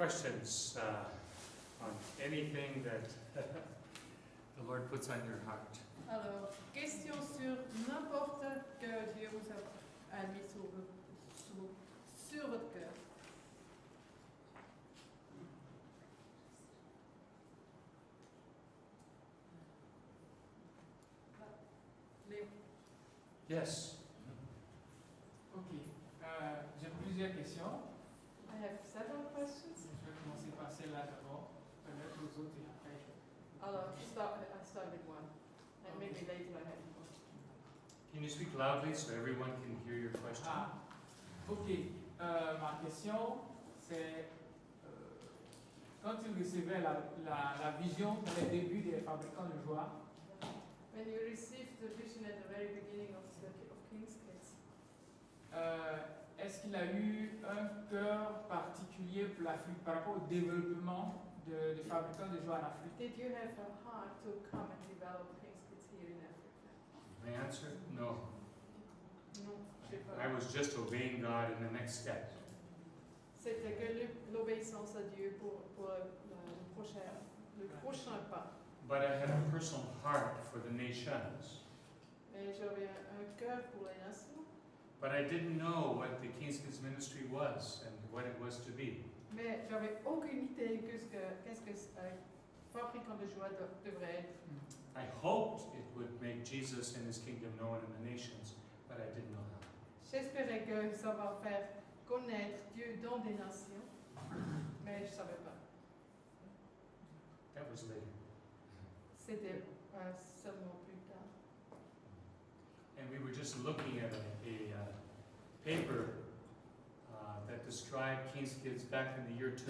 questions on anything that the Lord puts on your heart? Alors, question sur n'importe que Dieu vous a mis sur votre cœur. Léo. Yes. Ok. J'ai plusieurs questions. I have several questions. Je vais commencer par celle-là d'abord. Peut-être aux autres et après. Alors, I start with one. And maybe later I have more. Can you speak loudly so everyone can hear your question? Ah, ok. Ma question, c'est quand tu recevais la vision dans les débuts des fabricants de joie, When you received the vision at the very beginning of King's Kids, est-ce qu'il a eu un cœur particulier pour l'Afrique par rapport au développement des fabricants de joie en Afrique? did you have a heart to come and develop King's Kids here in Africa? My answer? No. Non, je sais pas. I was just obeying God in the next step. C'était que l'obéissance à Dieu pour le prochain pas. But I had a personal heart for the nations. Mais j'avais un cœur pour les nations. But I didn't know what the King's Kids ministry was and what it was to be. Mais j'avais aucune idée qu'est-ce que fabricant de joie devrait être. I hoped it would make Jesus and his kingdom known in the nations, but I didn't know how. J'espérais que ça va faire connaître Dieu dans des nations, mais je ne savais pas. That was later. C'était seulement plus tard. And we were just looking at a paper that described King's Kids back in the year 2000.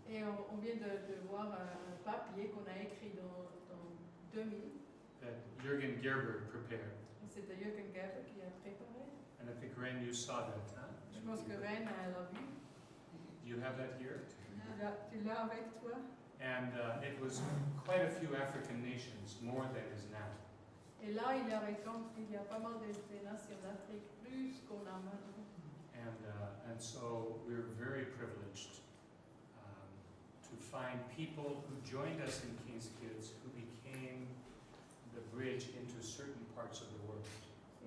Et on vient de voir un papier qu'on a écrit dans 2000. That Jürgen Gerber prepared. C'était Jürgen Gerber qui a préparé. And I think, Ren, you saw that, huh? Je pense que Ren l'a vu. Do you have that here? Tu l'as avec toi? And it was quite a few African nations, more than is now. Et là, il y a pas mal de nations d'Afrique, plus qu'on a maintenant. And so we're very privileged to find people who joined us in King's Kids who became the bridge into certain parts of the world.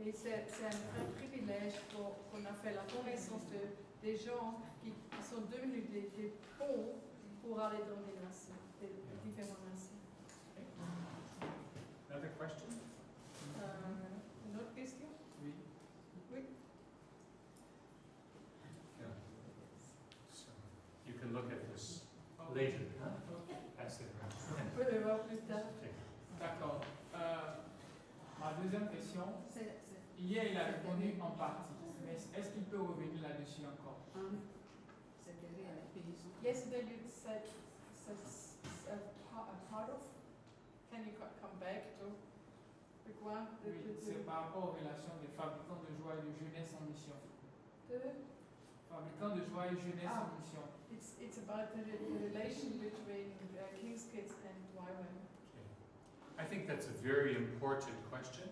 Et c'est un vrai privilège qu'on a fait la connaissance des gens qui sont devenus des ponts pour aller dans des nations, des différentes nations. Another question? Une autre question? Oui. Oui. Yeah. So you can look at this Oh. later, huh? Pass it around. On peut le voir plus tard. Okay. D'accord. Ma deuxième question, hier il a répondu en partie, mais est-ce qu'il peut revenir là-dessus encore? Yesterday you said a part of. Can you come back to the quoi? Oui, c'est par rapport aux relations des fabricants de joie et de jeunesse en mission. Fabricants de joie et jeunesse en mission. It's about the relation between King's Kids and YWAM. Okay. I think that's a very important question.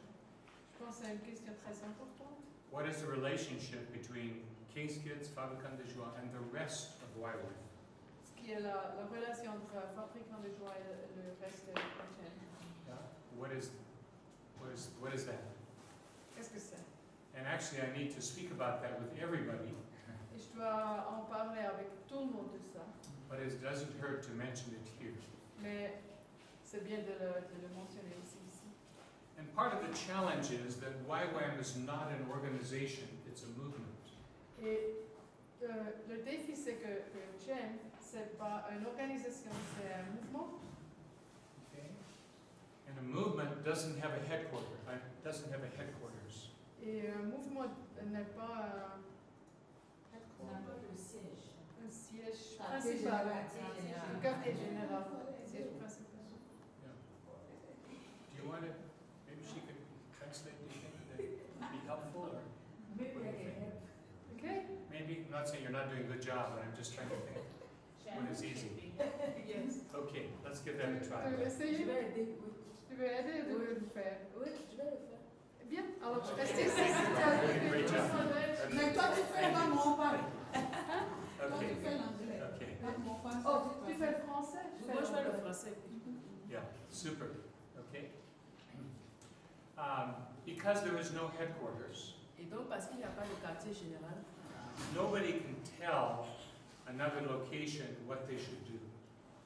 Je pense que c'est une question très importante. What is the relationship between King's Kids, Fabricant de Joie, and the rest of YWAM? Ce qui est la relation entre fabricant de joie et le reste de la chaîne. Yeah. What is that? Qu'est-ce que c'est? And actually, I need to speak about that with everybody. Et je dois en parler avec tout le monde de ça. But it doesn't hurt to mention it here. Mais c'est bien de le mentionner ici. And part of the challenge is that YWAM is not an organization, it's a movement. Et le défi, c'est que YWAM, c'est pas une organisation, c'est un mouvement. Okay? And a movement doesn't have a headquarters. Et un mouvement n'est pas Le siège. un siège Quartier principal. général. Un quartier général. Siège principal. Yeah. Do you want to, maybe she could translate, do you think that would be helpful? Or Maybe I can help. Okay? maybe, I'm not saying you're not doing a good job, but I'm just trying to think what is easy. Yes. Okay, let's give that a Tu veux try. Je essayer? vais aider, oui. Tu veux aider de le faire? Oui, je vais le faire. Bien. Alors, je reste ici. Great job. Mais toi, tu fais dans mon pari. Toi, Okay, tu fais l'anglais. okay. français. Moi, je fais le français. Yeah, super. Okay. Because there is no headquarters, Et donc, parce qu'il n'y a pas de quartier général, nobody can tell another location what they should do.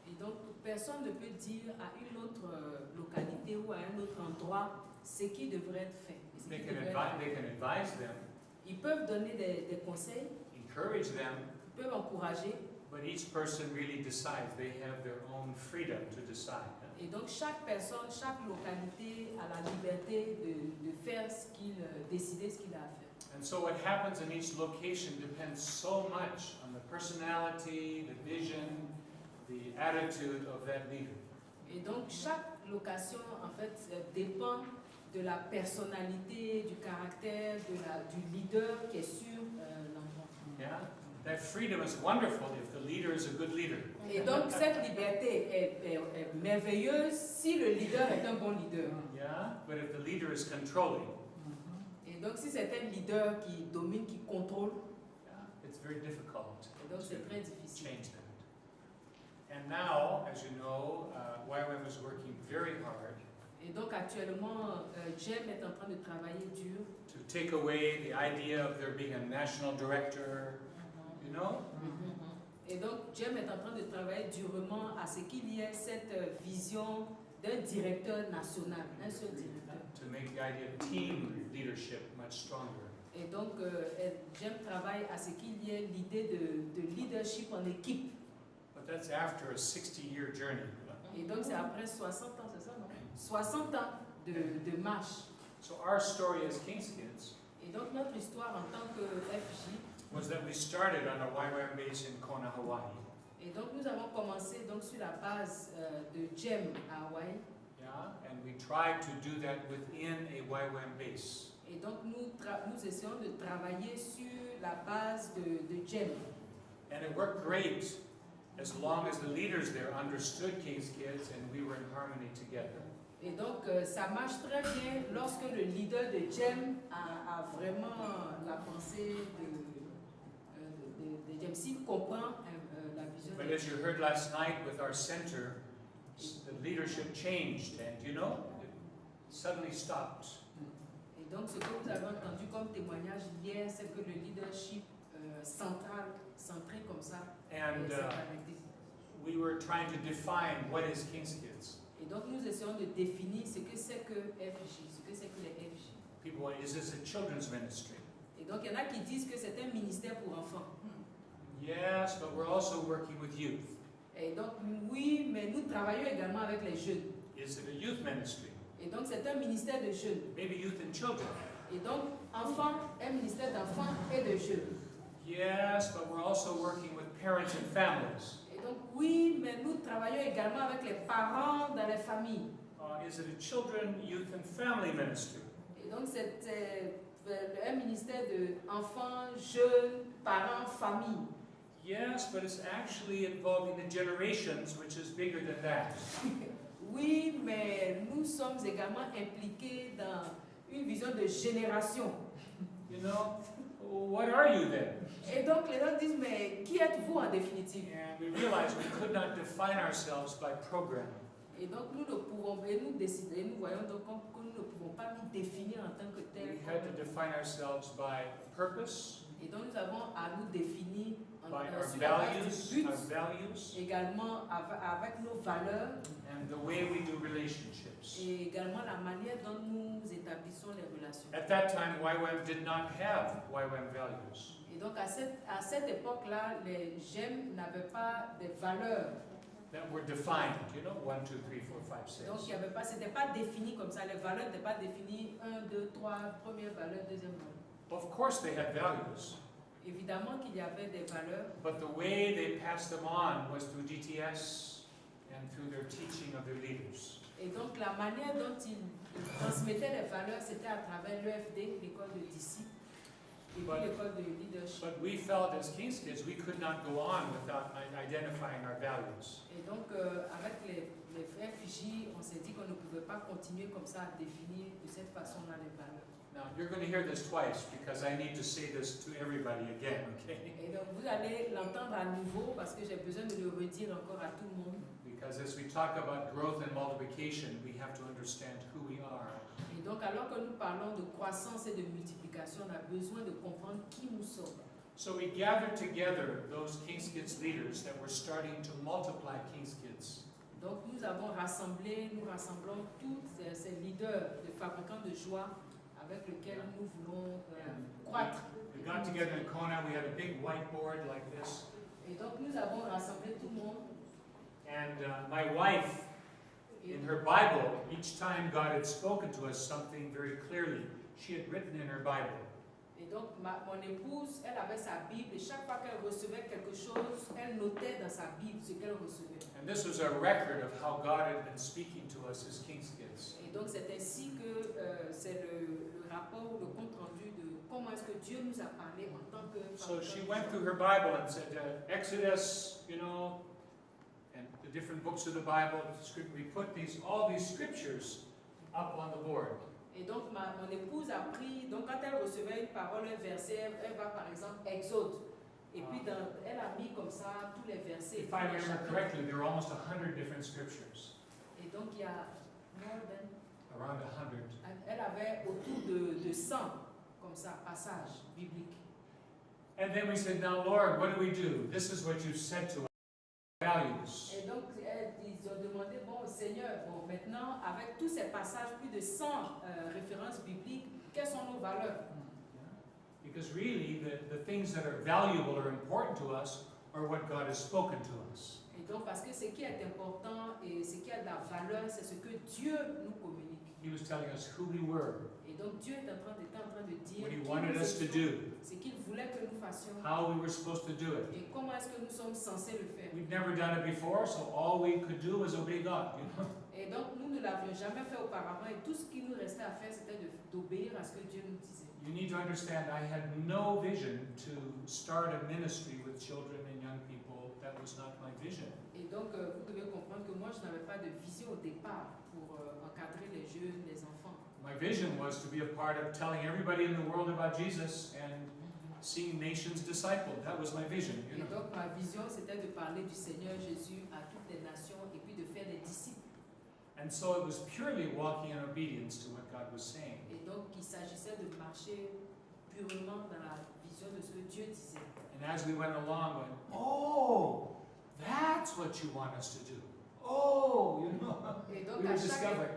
et donc personne ne peut dire à une autre localité ou à un autre endroit ce qui devrait être fait. et ce They qui can, devrait être they fait. can advise them, Ils peuvent donner des conseils, encourage them, ils peuvent encourager, but each person really decides. They have their own freedom to decide. et donc chaque personne, chaque localité a la liberté de faire ce qu'il décider ce qu'il a à faire. And so what happens in each location depends so much on the personality, the vision, the attitude of that leader. Et donc chaque location en fait dépend de la personnalité, du caractère, du leader qui est sur l'endroit. Yeah? That freedom is wonderful if the leader is a good leader. Et donc cette liberté est merveilleuse si le leader est un bon leader. Yeah? But if the leader is controlling, Et donc si c'est un leader qui domine, qui contrôle, yeah, it's very difficult et donc c'est très to difficile. change that. And now, as you know, YWAM is working very hard Et donc actuellement, Jem est en train de travailler dur. to take away the idea of there being a national director, you know? Et donc Jem est en train de travailler durement à ce qu'il y ait cette vision d'un directeur national, un seul directeur. To make the idea of team leadership much stronger. Et donc Jem travaille à ce qu'il y ait l'idée de leadership en équipe. But that's after a 60-year journey. Et donc c'est après 60 ans, c'est ça, non? 60 ans de marche. So our story as King's Kids Et donc notre histoire en tant que FJ, was that we started on a YWAM base in Kona, Hawaii. et donc nous avons commencé donc sur la base de Jem à Hawaï. Yeah, and we tried to do that within a YWAM base. Et donc nous essayons de travailler sur la base de Jem. And it worked great as long as the leaders there understood King's Kids and we were in harmony together. Et donc ça marche très bien lorsque le leader de Jem a vraiment la pensée de Jem, s'il comprend la vision But de as you heard last night with our center, the leadership changed and it suddenly stopped. Et donc ce que vous avez entendu comme témoignage hier, c'est que le leadership centré comme ça, And s'est arrêté. we were trying to define what is King's Kids. Et donc nous essayons de définir ce que c'est que FJ, ce que c'est que les FJ. People, is this a children's ministry? Et donc il y en a qui disent que c'est un ministère pour enfants. Yes, but we're also working with youth. Et donc oui, mais nous travaillons également avec les jeunes. Is it a youth ministry? Et donc c'est un ministère de jeunes. Maybe youth and children. Et donc enfants, un ministère d'enfants et de jeunes. Yes, but we're also working with parents and families. Et donc oui, mais nous travaillons également avec les parents dans les familles. Is it a children, youth and family ministry? Et donc c'est un ministère de enfants, jeunes, parents, familles. Yes, but it's actually involving the generations, which is bigger than that. Oui, mais nous sommes également impliqués dans une vision de génération. You know, what are you then? Et donc les gens disent, mais qui êtes-vous en définitive? And we realized we could not define ourselves by program. Et donc nous ne pouvons, et nous décider, nous voyons donc que nous ne pouvons pas nous définir en tant que We tel. had to define ourselves by purpose, Et donc nous avons à nous définir by our sur la base du values, but, our values, également avec nos valeurs and the way we do relationships. et également la manière dont nous établissons les relations. At that time, YWAM did not have YWAM values. Et donc à cette époque-là, les GEM n'avaient pas des valeurs. That were defined, 1, 2, 3, 4, 5, Donc 6. c'était pas défini comme ça. Les valeurs n'étaient pas définies 1, 2, 3, première valeur, deuxième valeur. Of course they had values, Évidemment qu'il y avait des valeurs, but the way they passed them on was through GTS and through their teaching of their leaders. et donc la manière dont ils transmettaient les valeurs, c'était à travers l'EFD, l'école de disciples, et puis l'école de leadership. But we felt as King's Kids we could not go on without identifying our values. Et donc avec les FJ, on s'est dit qu'on ne pouvait pas continuer comme ça à définir de cette façon-là les valeurs. Now you're going to hear this twice because I need to say this to everybody again, okay? Et donc vous allez allez l'entendre à nouveau parce que j'ai besoin de le redire encore à tout le monde. Because as we talk about growth and multiplication, we have to understand who we are. Et donc, alors que nous parlons de croissance et de multiplication, on a besoin de comprendre qui nous sommes. So we gathered together those King's Kids leaders that were starting to multiply King's Kids. Donc, nous rassemblons tous ces leaders de fabricants de joie avec lesquels nous voulons croître. We got together in Kona, we had a big whiteboard like this. Et donc, nous avons rassemblé tout le monde. And my wife, in her Bible, each time God had spoken to us something very clearly, she had written in her Bible. Et donc, mon épouse, elle avait sa Bible et chaque fois qu'elle recevait quelque chose, elle notait dans sa Bible ce qu'elle recevait. And this was a record of how God had been speaking to us as King's Kids. Et donc, c'est ainsi que c'est le rapport ou le compte rendu de comment est-ce que Dieu nous a parlé en tant que... So she went through her Bible and said, Exodus, you know, and the different books of the Bible, we put all these scriptures up on the board. Et donc, mon épouse a pris, donc quand elle recevait une parole, un verset, elle va par exemple Exode. Et puis elle a mis comme ça tous les versets. If I remember correctly, there were almost 100 different scriptures. Et donc il y a Around 100. Elle avait autour de 100 comme ça, passages bibliques. And then we said, now Lord, what do we do? This is what you've said to us, values. Et donc ils ont demandé, bon Seigneur, bon maintenant avec tous ces passages, plus de 100 références bibliques, quelles sont nos valeurs? Because really, the things that are valuable or important to us are what God has spoken to us. Et donc parce que ce qui est important et ce qui a de la valeur, c'est ce que Dieu nous communique. He was telling us who we were, Et donc Dieu était en train de dire what He qui wanted nous us to étions, do, ce qu'il voulait que nous fassions how we were supposed to do it. et comment est-ce que nous sommes censés le faire. We've never done it before, so all we could do was obey God. You know? Et donc nous ne l'avions jamais fait auparavant et tout ce qui nous restait à faire c'était d'obéir à ce que Dieu nous disait. You need to understand, I had no vision to start a ministry with children and young people. That was not my vision. Et donc vous devez comprendre que moi je n'avais pas de vision au départ pour encadrer les jeunes, les enfants. My vision was to be a part of telling everybody in the world about Jesus and seeing nations discipled. That was my vision. Et donc ma vision c'était de parler du Seigneur Jésus à toutes les nations et puis de faire des disciples. And so it was purely walking in obedience to what God was saying. Et donc il s'agissait de marcher purement dans la vision de ce que Dieu disait. And as we went along, went, oh, that's what you want us to do. Oh, you know, Et donc, we were discovering.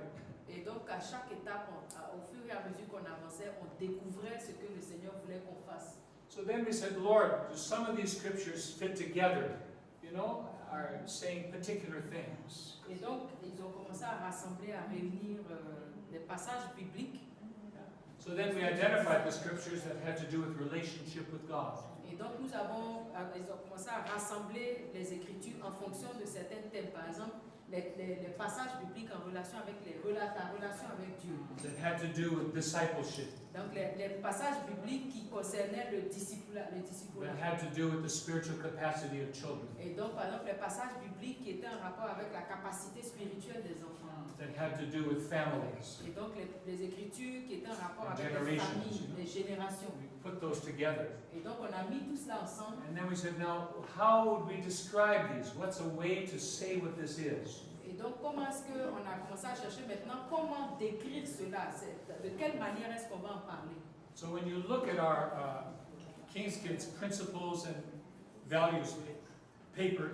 à chaque étape, au fur et à mesure qu'on avançait, on découvrait ce que le Seigneur voulait qu'on fasse. So then we said, Lord, do some of these scriptures fit together? You know, are saying particular things. Et donc, ils ont commencé à rassembler, à réunir des passages bibliques. So then we identified the scriptures that had to do with relationship with God. Et donc, ils ont commencé à rassembler les Écritures en fonction de certains thèmes. Par exemple, les passages bibliques en relation avec ta relation avec Dieu. That had to do with discipleship. Donc, les passages bibliques qui concernaient le discipulat. That had to do with the spiritual capacity of children. Et donc, par exemple, les passages bibliques qui étaient en rapport avec la capacité spirituelle des enfants. That had to do with families. Et donc, les Écritures qui étaient en rapport And avec les generations, familles, you know. les générations. We put those together. Et donc, on a mis tout cela ensemble. And then we said, now, how would we describe these? What's a way to say what this is? Et donc, comment est-ce qu'on a commencé à chercher maintenant comment décrire cela? De quelle manière est-ce qu'on va en parler? So when you look at our King's Kids principles and values paper,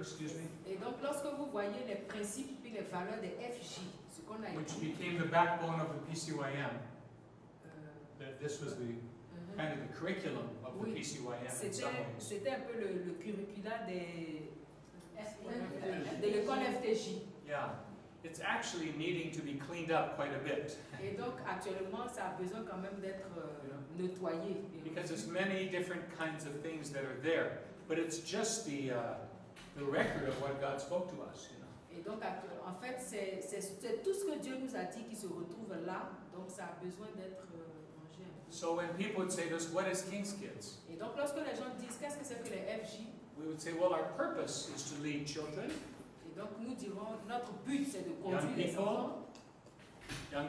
Et donc, lorsque vous voyez les principes et les valeurs des FJ, ce qu'on a which écrit, became the backbone of the PCYM, that this was the kind of the curriculum of the Oui, PCYM in some ways. c'était un peu le curricula de l'école FTJ. Yeah, it's actually needing to be cleaned up quite a bit Et donc, actuellement, ça a besoin quand même d'être nettoyé. because there's many different kinds of things that are there, but it's just the record of what God spoke to us. You know. Et donc, en fait, c'est tout ce que Dieu nous a dit qui se retrouve là. Donc, ça a besoin d'être rangé. So when people would say to us, "What is King's Kids?" Et donc, lorsque les gens disent qu'est-ce que c'est que les FJ, we would say, "Well, our purpose is to lead children, et donc nous dirons notre but c'est de young conduire les enfants,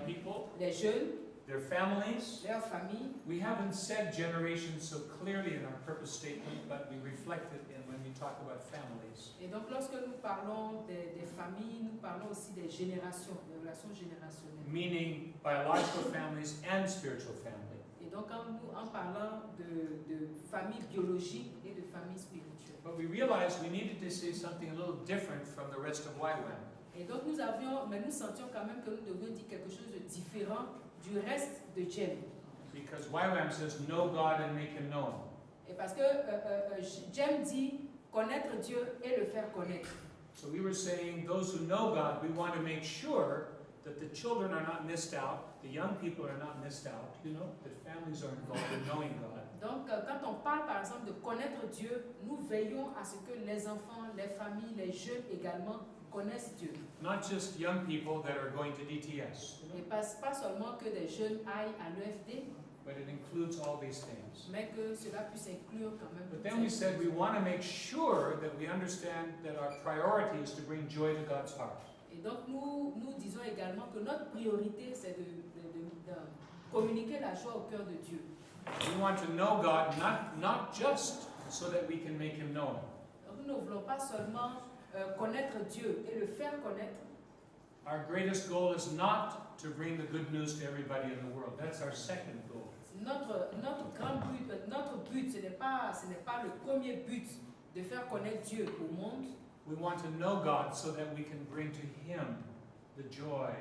people, les jeunes, their families." leurs familles. We haven't said generation so clearly in our purpose statement, but we reflect it in talk about families. Et donc, lorsque nous parlons des familles, nous parlons aussi des générations, des relations générationnelles. Meaning biological families and spiritual family. Et donc, en parlant de famille biologique et de famille spirituelle. But we realized we needed to say something a little different from the rest of YWAM. Et donc, nous sentions quand même que nous devions dire quelque chose de différent du reste de GEM. Because YWAM says, know God and make Him known. Et parce que GEM dit connaître Dieu et le faire connaître. So we were saying, those who know God, we want to make sure that the children are not missed out, the young people are not missed out, that families are involved in knowing God. Donc, quand on parle par exemple de connaître Dieu, nous veillons à ce que les enfants, les familles, les jeunes également connaissent Dieu. Not just young people that are going to DTS, Et pas seulement que des jeunes aillent à l'EFD, but it includes all these things. mais que cela puisse inclure quand même. But then we said we want to make sure that we understand that our priority is to bring joy to God's heart. Et donc nous disons également que notre priorité c'est de communiquer la joie au cœur de Dieu. We want to know God not just so that we can make Him known. Donc nous ne voulons pas seulement connaître Dieu et le faire connaître. Our greatest goal is not to bring the good news to everybody in the world. That's our second goal. Notre grand but, notre but, ce n'est pas le premier but de faire connaître Dieu au monde. We want to know God so that we can bring to Him the joy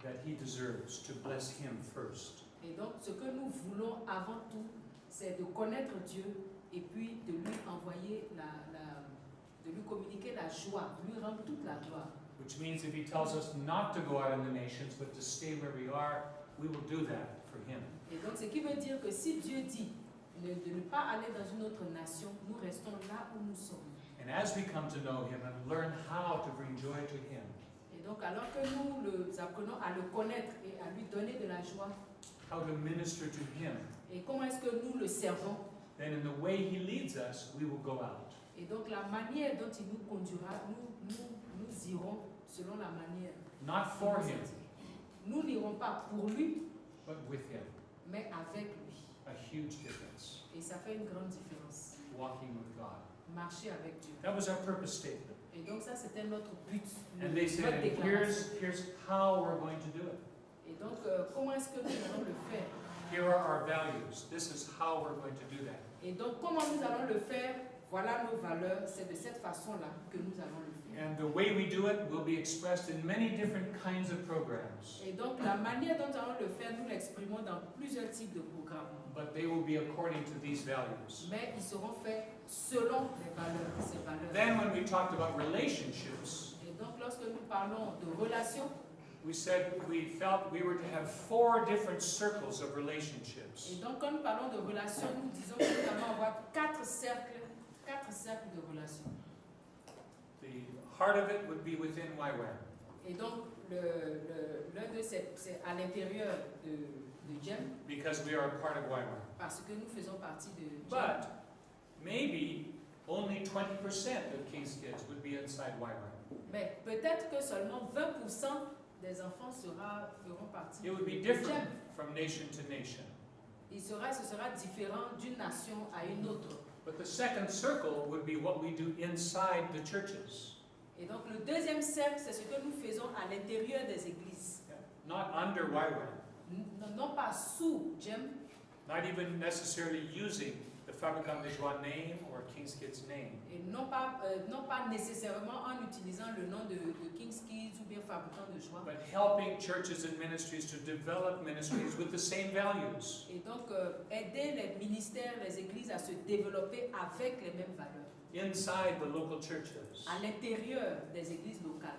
that He deserves, to bless Him first. Et donc, ce que nous voulons avant tout, c'est de connaître Dieu et puis de lui envoyer de lui communiquer la joie, de lui rendre toute la gloire. Which means if He tells us not to go out in the nations, but to stay where we are, we will do that for Him. Et donc, ce qui veut dire que si Dieu dit de ne pas aller dans une autre nation, nous restons là où nous sommes. And as we come to know Him and learn how to bring joy to Him, Et donc, alors que nous apprenons à le connaître et à lui donner de la joie, how to minister to Him, et comment est-ce que nous le servons, then in the way He leads us, we will go out. et donc la manière dont il nous conduira, nous irons selon la manière. Not for Him, Nous n'irons pas pour lui, but with Him. mais avec lui. A huge difference. Et ça fait une grande différence. Walking with God. Marcher avec Dieu. That was our purpose statement. Et donc ça, c'était notre but. And they said, notre and déclaration. here's how we're going to do it. Et donc, comment est-ce que nous allons le faire? Here are our values. This is how we're going to do that. Et donc, comment nous allons le faire? Voilà nos valeurs. C'est de cette façon-là que nous allons le faire. And the way we do it will be expressed in many different kinds of programs. Et donc, la manière dont nous allons le faire, nous l'exprimons dans plusieurs types de programmes. But they will be according to these values. Mais ils seront faits selon les valeurs, ces valeurs. Then when we talked about relationships, Et donc, lorsque nous parlons de relations, we said we felt we were to have 4 different circles of relationships. et donc quand nous parlons de relations, nous disons que nous allons avoir 4 cercles de relations. The heart of it would be within YWAM. Et donc, l'un de c'est à l'intérieur de GEM, Because we are a part of YWAM. parce que nous faisons partie de GEM. But maybe only 20% of King's Kids would be inside YWAM. Mais peut-être que seulement 20% des enfants feront partie It would be de different GEM. from nation to nation. Ce sera différent d'une nation à une autre. But the second circle would be what we do inside the churches. Et donc le deuxième cercle, c'est ce que nous faisons à l'intérieur des églises. Not under YWAM. Non pas sous GEM, Not even necessarily using the Fabricant de Joie name or King's Kids name. et non pas nécessairement en utilisant le nom de King's Kids ou bien Fabricant de Joie. But helping churches and ministries to develop ministries with the same values. Et donc aider les ministères, les églises à se développer avec les mêmes valeurs. Inside the local churches. À l'intérieur des églises locales.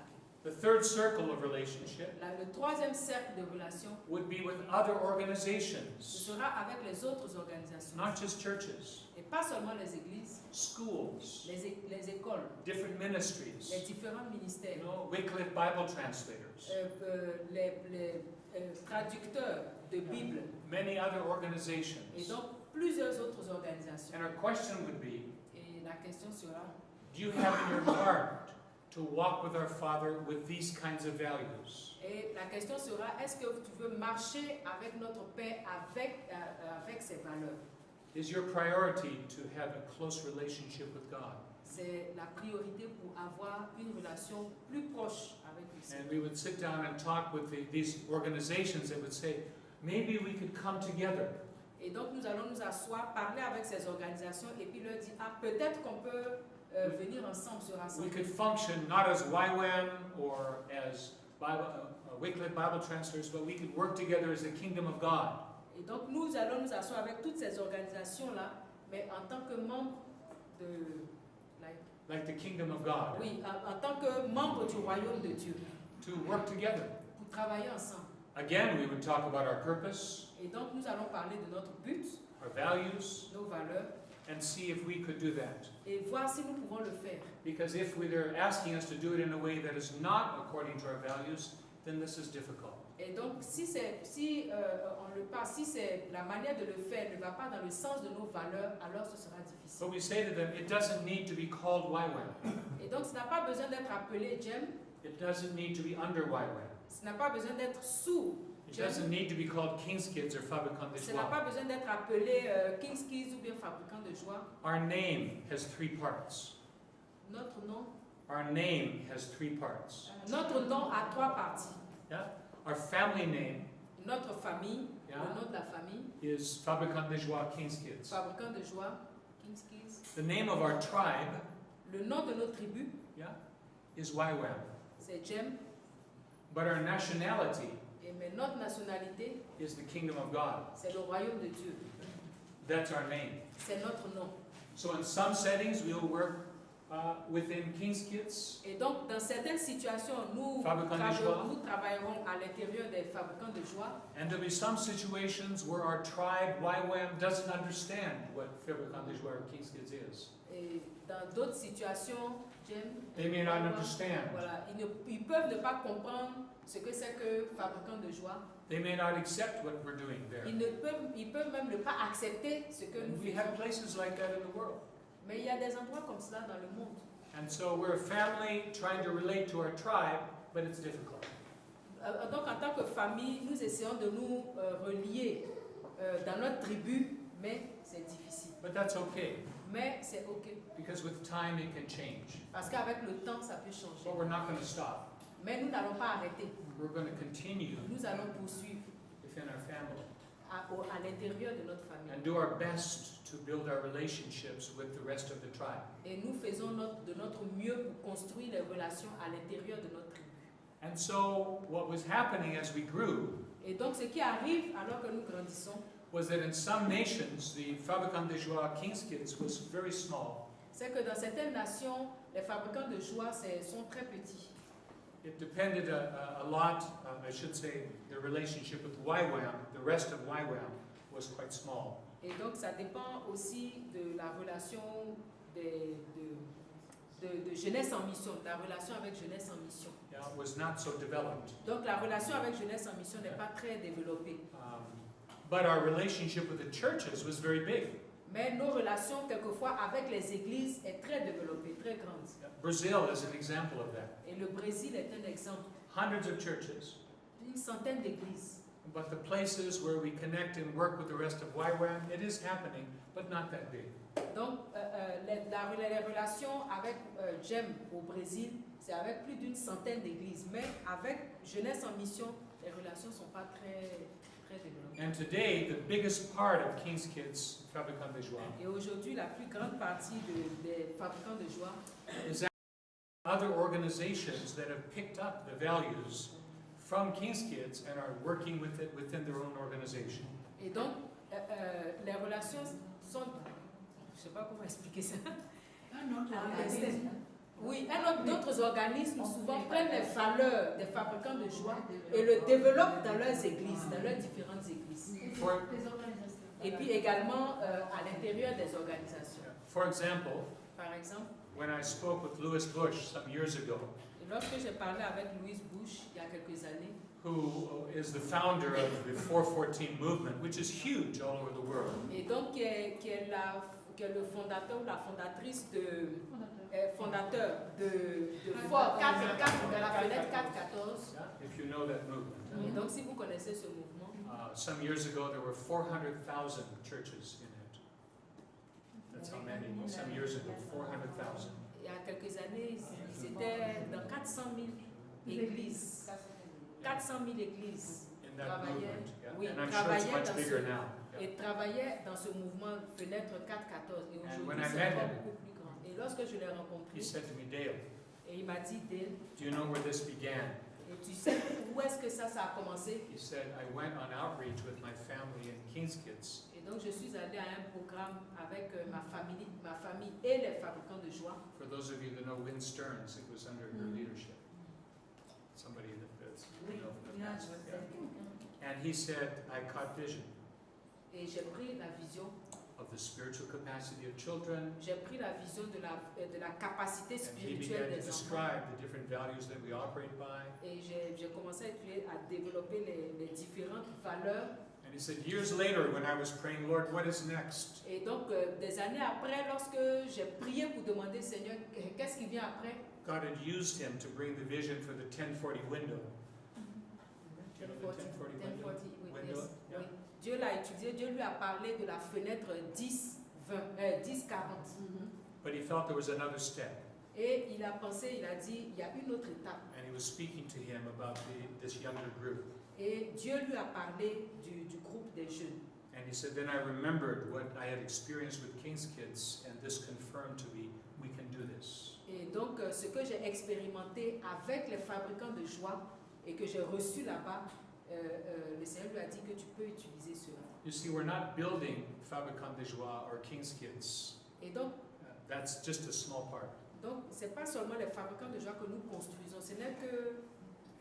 The third circle of relationship Le troisième cercle de relations, would be with other ce organizations. sera avec les autres organisations. Not just churches. Et pas seulement les églises, Schools. les écoles, Different ministries. les différents ministères, Wycliffe Bible translators. les traducteurs de Bible Many other et organizations. donc plusieurs autres organisations. And our question would be, Et la question sera, do you have in your heart to walk with our Father with these kinds of values? et la question sera, est-ce que tu veux marcher avec notre Père avec ces valeurs? Is your priority to have a close relationship with God? c'est la priorité pour avoir une relation plus proche avec le Seigneur. And we would sit down and talk with these organizations that would say, maybe we could come together. Et donc nous allons nous asseoir, parler avec ces organisations et puis leur dire, ah, peut-être qu'on peut venir ensemble, se We rassembler. could function not as YWAM or as Wycliffe Bible translators, but we could work together as the kingdom of God. Et donc nous allons nous asseoir avec toutes ces organisations-là, mais en tant que membres de... Like the kingdom of God. Oui, en tant que membres du royaume de Dieu, To work together. pour travailler ensemble. Again, we would talk about our purpose, Et donc nous allons parler de notre but, our values, nos valeurs, and see if we could do that. et voir si nous pouvons le faire. Because if they're asking us to do it in a way that is not according to our values, then this is difficult. Et donc si on le passe, si c'est la manière de le faire ne va pas dans le sens de nos valeurs, alors ce sera difficile. But we say to them, it doesn't need to be called YWAM. Et donc ça n'a pas besoin d'être appelé GEM, It doesn't need to be under YWAM. ça n'a pas besoin d'être sous It GEM, doesn't need to be called King's Kids or Fabricant de ça n'a Joie. pas besoin d'être appelé King's Kids ou bien Fabricant de joie. Our name has three parts. Notre nom a 3 parties. Yeah? Our family name Notre famille, Yeah. le nom de la famille, is Fabricant de Joie King's Kids. Fabricant de joie, King's Kids. The name of our tribe Le nom de nos tribus, is YWAM. c'est GEM. But our nationality Mais notre nationalité, is the kingdom of God. c'est le royaume de Dieu. That's our name. C'est notre nom. So in some settings, we'll work within King's Kids. Et donc, dans certaines situations, nous Fabricants de joie. travaillerons à l'intérieur des fabricants de joie. And there'll be some situations where our tribe, YWAM, doesn't understand what Fabricant de Joie or King's Kids is. Et dans d'autres situations, GEM, They may not understand. voilà, ils peuvent ne pas comprendre ce que c'est que fabricant de joie. They may not accept what we're doing there. Ils peuvent même ne pas accepter ce que nous And we have faisons. places like that in the world. Mais il y a des endroits comme cela dans le monde. And so we're a family trying to relate to our tribe, but it's difficult. Donc, en tant que famille, nous essayons de nous relier dans notre tribu, mais c'est difficile. But that's okay, Mais c'est OK, because with time it can change. parce qu'avec le temps, ça peut changer. But we're not going to stop. Mais nous n'allons pas arrêter. We're going to continue Nous allons poursuivre within our family à l'intérieur de notre famille. and do our best to build our relationships with the rest of the tribe. Et nous faisons de notre mieux pour construire les relations à l'intérieur de notre tribu. And so what was happening as we grew Et donc, ce qui arrive alors que nous grandissons, was that in some nations, the Fabricant de Joie King's Kids was very small. c'est que dans certaines nations, les fabricants de joie sont très petits. It depended a lot, I should say, the relationship with YWAM, the rest of YWAM was quite small. Et donc, ça dépend aussi de la relation de jeunesse en mission, de la relation avec jeunesse en mission. Yeah, it was not so developed. Donc, la relation avec jeunesse en mission n'est pas très développée. But our relationship with the churches was very big. Mais nos relations, quelquefois, avec les églises est très développée, très grande. Brazil is an example of that. Et le Brésil est un exemple. Hundreds of churches. Une centaine d'églises. But the places where we connect and work with the rest of YWAM, it is happening, but not that big. Donc, les relations avec GEM au Brésil, c'est avec plus d'une centaine d'églises. Mais avec jeunesse en mission, les relations ne sont pas très développées. And today, the biggest part of King's Kids, Fabricant de Joie, Et aujourd'hui, la plus grande partie des fabricants de joie is other organizations that have picked up the values from King's Kids and are working with it within their own organization. Et donc, les relations sont... Je ne sais pas comment expliquer ça. Oui, d'autres organismes souvent prennent les valeurs des fabricants de joie et le développent dans leurs églises, dans leurs différentes églises. Et puis également à l'intérieur des organisations. For example, Par exemple, when I spoke with Louis Bush some years ago, lorsque j'ai parlé avec Louis Bush il y a quelques années, who is the founder of the 414 movement, which is huge all over the world. et donc qui est le fondateur ou la fondatrice fondateur de Fort 4 de la fenêtre 414. If you know that movement. Et donc si vous connaissez ce mouvement, Some years ago there were 400,000 churches in it. That's how many. Some years ago, 400,000. années, ils étaient dans 400 000 églises. 400 000 églises. In that Travaillait, movement, yeah. oui, And I'm sure it's travaillait much dans bigger ce- now. Yeah. Et travaillait dans ce mouvement Fenêtre 414. Et And when aujourd'hui, I c'est met encore him, beaucoup plus grand. Et lorsque je l'ai He rencontré, said to me, Dale, et il m'a dit, Dale, do you know where this began? et tu sais où est-ce que ça a commencé? He said, I went on outreach with my family in King's Kids. Et donc, je suis allée à un programme avec ma famille et les fabricants de joie. For those of you that know Wynne Stearns, it was under her leadership. Somebody that's, you know, from the past. Yeah. And he said, I caught vision Et j'ai pris la vision, of the spiritual capacity of children. j'ai pris la vision de la capacité And he spirituelle began to des enfants. describe the different values that we operate by. Et j'ai commencé à développer les différentes valeurs. And he said, years later, when I was praying, Lord, what is next? Et donc, des années après, lorsque j'ai prié pour demander, Seigneur, qu'est-ce qui vient après? God had used him to bring the vision for the 1040 window. Do you know the 1040 window? 1040, oui, Window, yes, yeah. oui. Dieu l'a étudié, Dieu lui a parlé de la fenêtre 10-40. But he felt there was another step. Et il a pensé, il a dit, il y a une autre étape. And he was speaking to him about this younger group. Et Dieu lui a parlé du groupe des jeunes. And he said, then I remembered what I had experienced with King's Kids, and this confirmed to me, we can do this. Et donc, ce que j'ai expérimenté avec les fabricants de joie et que j'ai reçu là-bas, le Seigneur lui a dit que tu peux utiliser cela. You see, we're not building Fabricant de Joie or King's Kids. Et donc, That's just a small part. ce n'est pas seulement les fabricants de joie que nous construisons, ce n'est que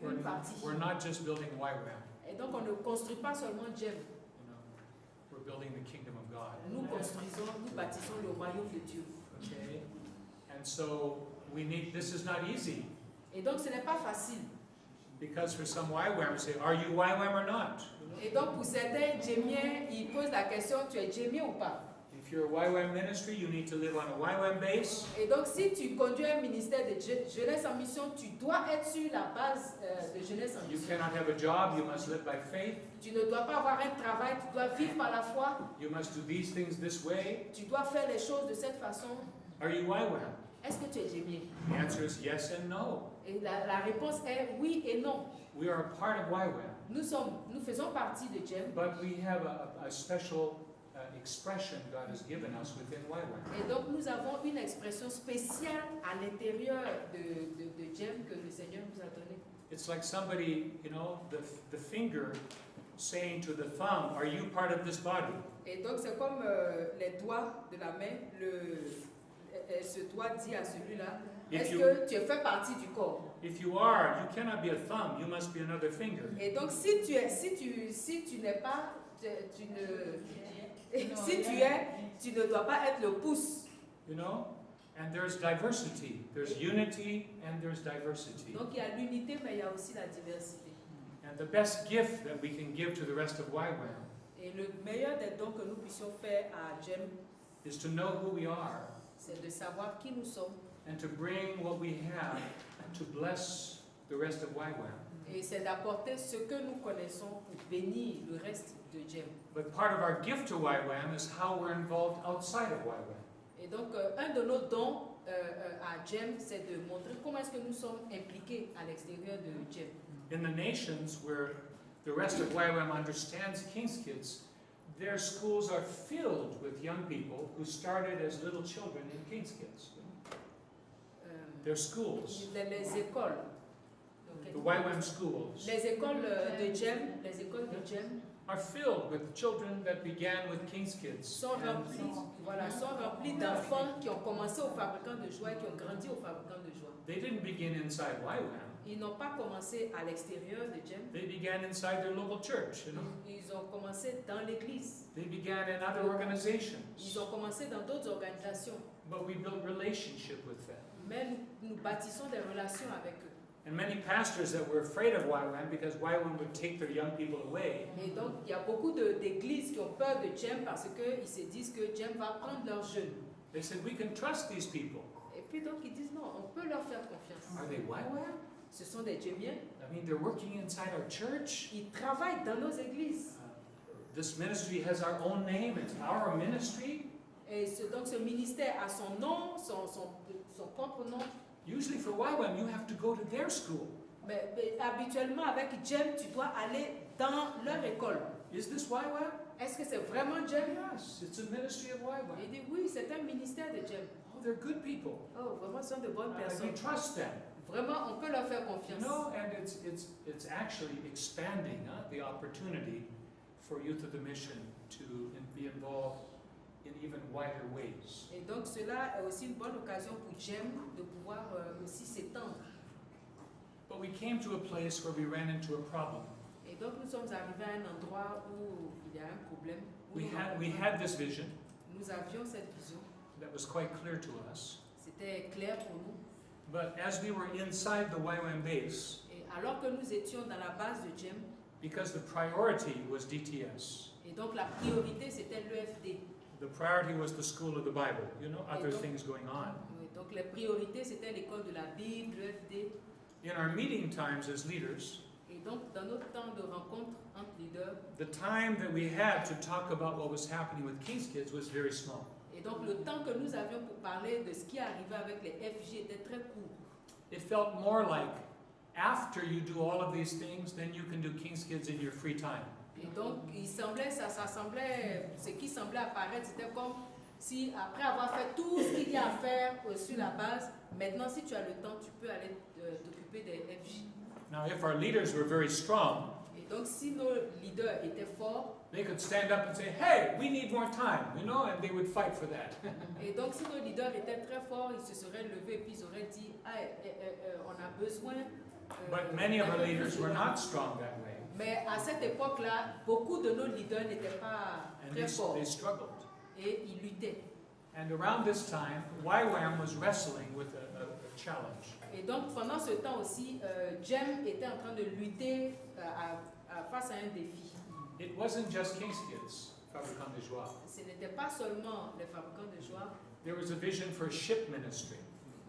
une partie. We're not just building YWAM. Et donc, on ne construit pas seulement Jem. You know, we're building the kingdom of God. Nous construisons, nous bâtissons le royaume de Dieu. Okay? And so this is not easy, Et donc, ce n'est pas facile. because for some YWAMers say, are you YWAM or not? Et donc, pour certains Jemiens, ils posent la question, tu es Jemien ou pas? If you're a YWAM ministry, you need to live on a YWAM base. Et donc, si tu conduis un ministère de jeunesse en mission, tu dois être sur la base de jeunesse en You mission. cannot have a job, you must live by faith. Tu ne dois pas avoir un travail, tu dois vivre par la foi. You must do these things this way. Tu dois faire les choses de cette façon. Are you YWAM? Est-ce que tu es Jemien? The answer is yes and no. Et la réponse est oui et non. We are a part of YWAM, Nous faisons partie de Jem. but we have a special expression God has given us within YWAM. Et donc, nous avons une expression spéciale à l'intérieur de Jem que le Seigneur nous a donnée. It's like somebody, you know, the finger saying to the thumb, are you part of this body? Et donc, c'est comme les doigts de la main. Ce doigt dit à celui-là, est-ce que tu fais partie du corps? If you are, you cannot be a thumb, you must be another finger. Et donc, si tu n'es pas, tu ne dois pas être le pouce. You know? And there's diversity. There's unity and there's diversity. Donc, il y a l'unité, mais il y a aussi la diversité. And the best gift that we can give to the rest of YWAM Et le meilleur des dons que nous puissions faire à Jem, is to know who we are c'est de savoir qui nous sommes and to bring what we have to bless the rest of YWAM. et c'est d'apporter ce que nous connaissons pour bénir le reste de Jem. But part of our gift to YWAM is how we're involved outside of YWAM. Et donc, un de nos dons à Jem, c'est de montrer comment est-ce que nous sommes impliqués à l'extérieur de Jem. In the nations where the rest of YWAM understands King's Kids, their schools are filled with young people who started as little children in King's Kids. Their schools, Les écoles. the YWAM schools, Les écoles de Jem, are filled with children that began with King's Kids. sont remplies d'enfants qui ont commencé au fabricant de joie et qui ont grandi au fabricant de joie. They didn't begin inside YWAM. Ils n'ont pas commencé à l'extérieur de Jem. They began inside their local church, you know. Ils ont commencé dans l'église. They began in other organizations. Ils ont commencé dans d'autres organisations. But we built relationship with them. Mais nous bâtissons des relations avec eux. And many pastors that were afraid of YWAM because YWAM would take their young people away. Et donc, il y a beaucoup d'églises qui ont peur de Jem parce qu'ils se disent que Jem va prendre leurs jeunes. They said, we can trust these people. Et puis donc, ils disent non, on peut leur faire confiance. Are they YWAM? Ce sont des Jemiens. I mean, they're working inside our church. Ils travaillent dans nos églises. This ministry has our own name. It's our ministry. Et donc, ce ministère a son nom, son propre nom. Usually for YWAM, you have to go to their school. Mais habituellement, avec GEM, tu dois aller dans leur école. Is this YWAM? Est-ce que c'est vraiment GEM? Yes, it's a ministry of YWAM. Il dit oui, c'est un ministère de GEM. Oh, they're good people. Oh, vraiment, ce sont de bonnes We personnes. trust them. Vraiment, on peut leur faire confiance. No, and it's actually expanding the opportunity for Youth of the Mission to be involved in even wider ways. Et donc, cela est aussi une bonne occasion pour GEM de pouvoir aussi s'étendre. But we came to a place where we ran into a problem. Et donc, nous sommes arrivés à un endroit où il y a un problème. Où We had this vision nous avions cette vision. that was quite clear to us. C'était clair pour nous. But as we were inside the YWAM base, Et alors que nous étions dans la base de GEM, because the priority was DTS, et donc la priorité c'était l'EFD. the priority was the school of the Bible, other donc- things going on. Oui, donc les priorités c'était l'école de la Bible, l'EFD. In our meeting times as leaders, Et donc dans notre temps de rencontre entre leaders, the time that we had to talk about what was happening with King's Kids was very small. et donc le temps que nous avions pour parler de ce qui arrivait avec les FJ était très court. It felt more like after you do all of these things, then you can do King's Kids in your free time. Et donc ça semblait, ce qui semblait apparaître, c'était comme si après avoir fait tout ce qu'il y a à faire sur la base, maintenant si tu as le temps, tu peux aller t'occuper des FJ. Now, if our leaders were very strong, Et donc si nos leaders étaient forts, they could stand up and say, hey, we need more time, and they would fight for that. et donc si nos leaders étaient très forts, ils se seraient levés et puis ils auraient dit, on a besoin. But many of our leaders were not strong that way. Mais à cette époque-là, beaucoup de nos leaders n'étaient pas And très forts they struggled. et ils luttaient. And around this time, YWAM was wrestling with a challenge. Et donc pendant ce temps aussi, GEM était en train de lutter face à un défi. It wasn't just King's Kids, Fabricant de Joie. Ce n'était pas seulement les fabricants de joie. There was a vision for ship ministry.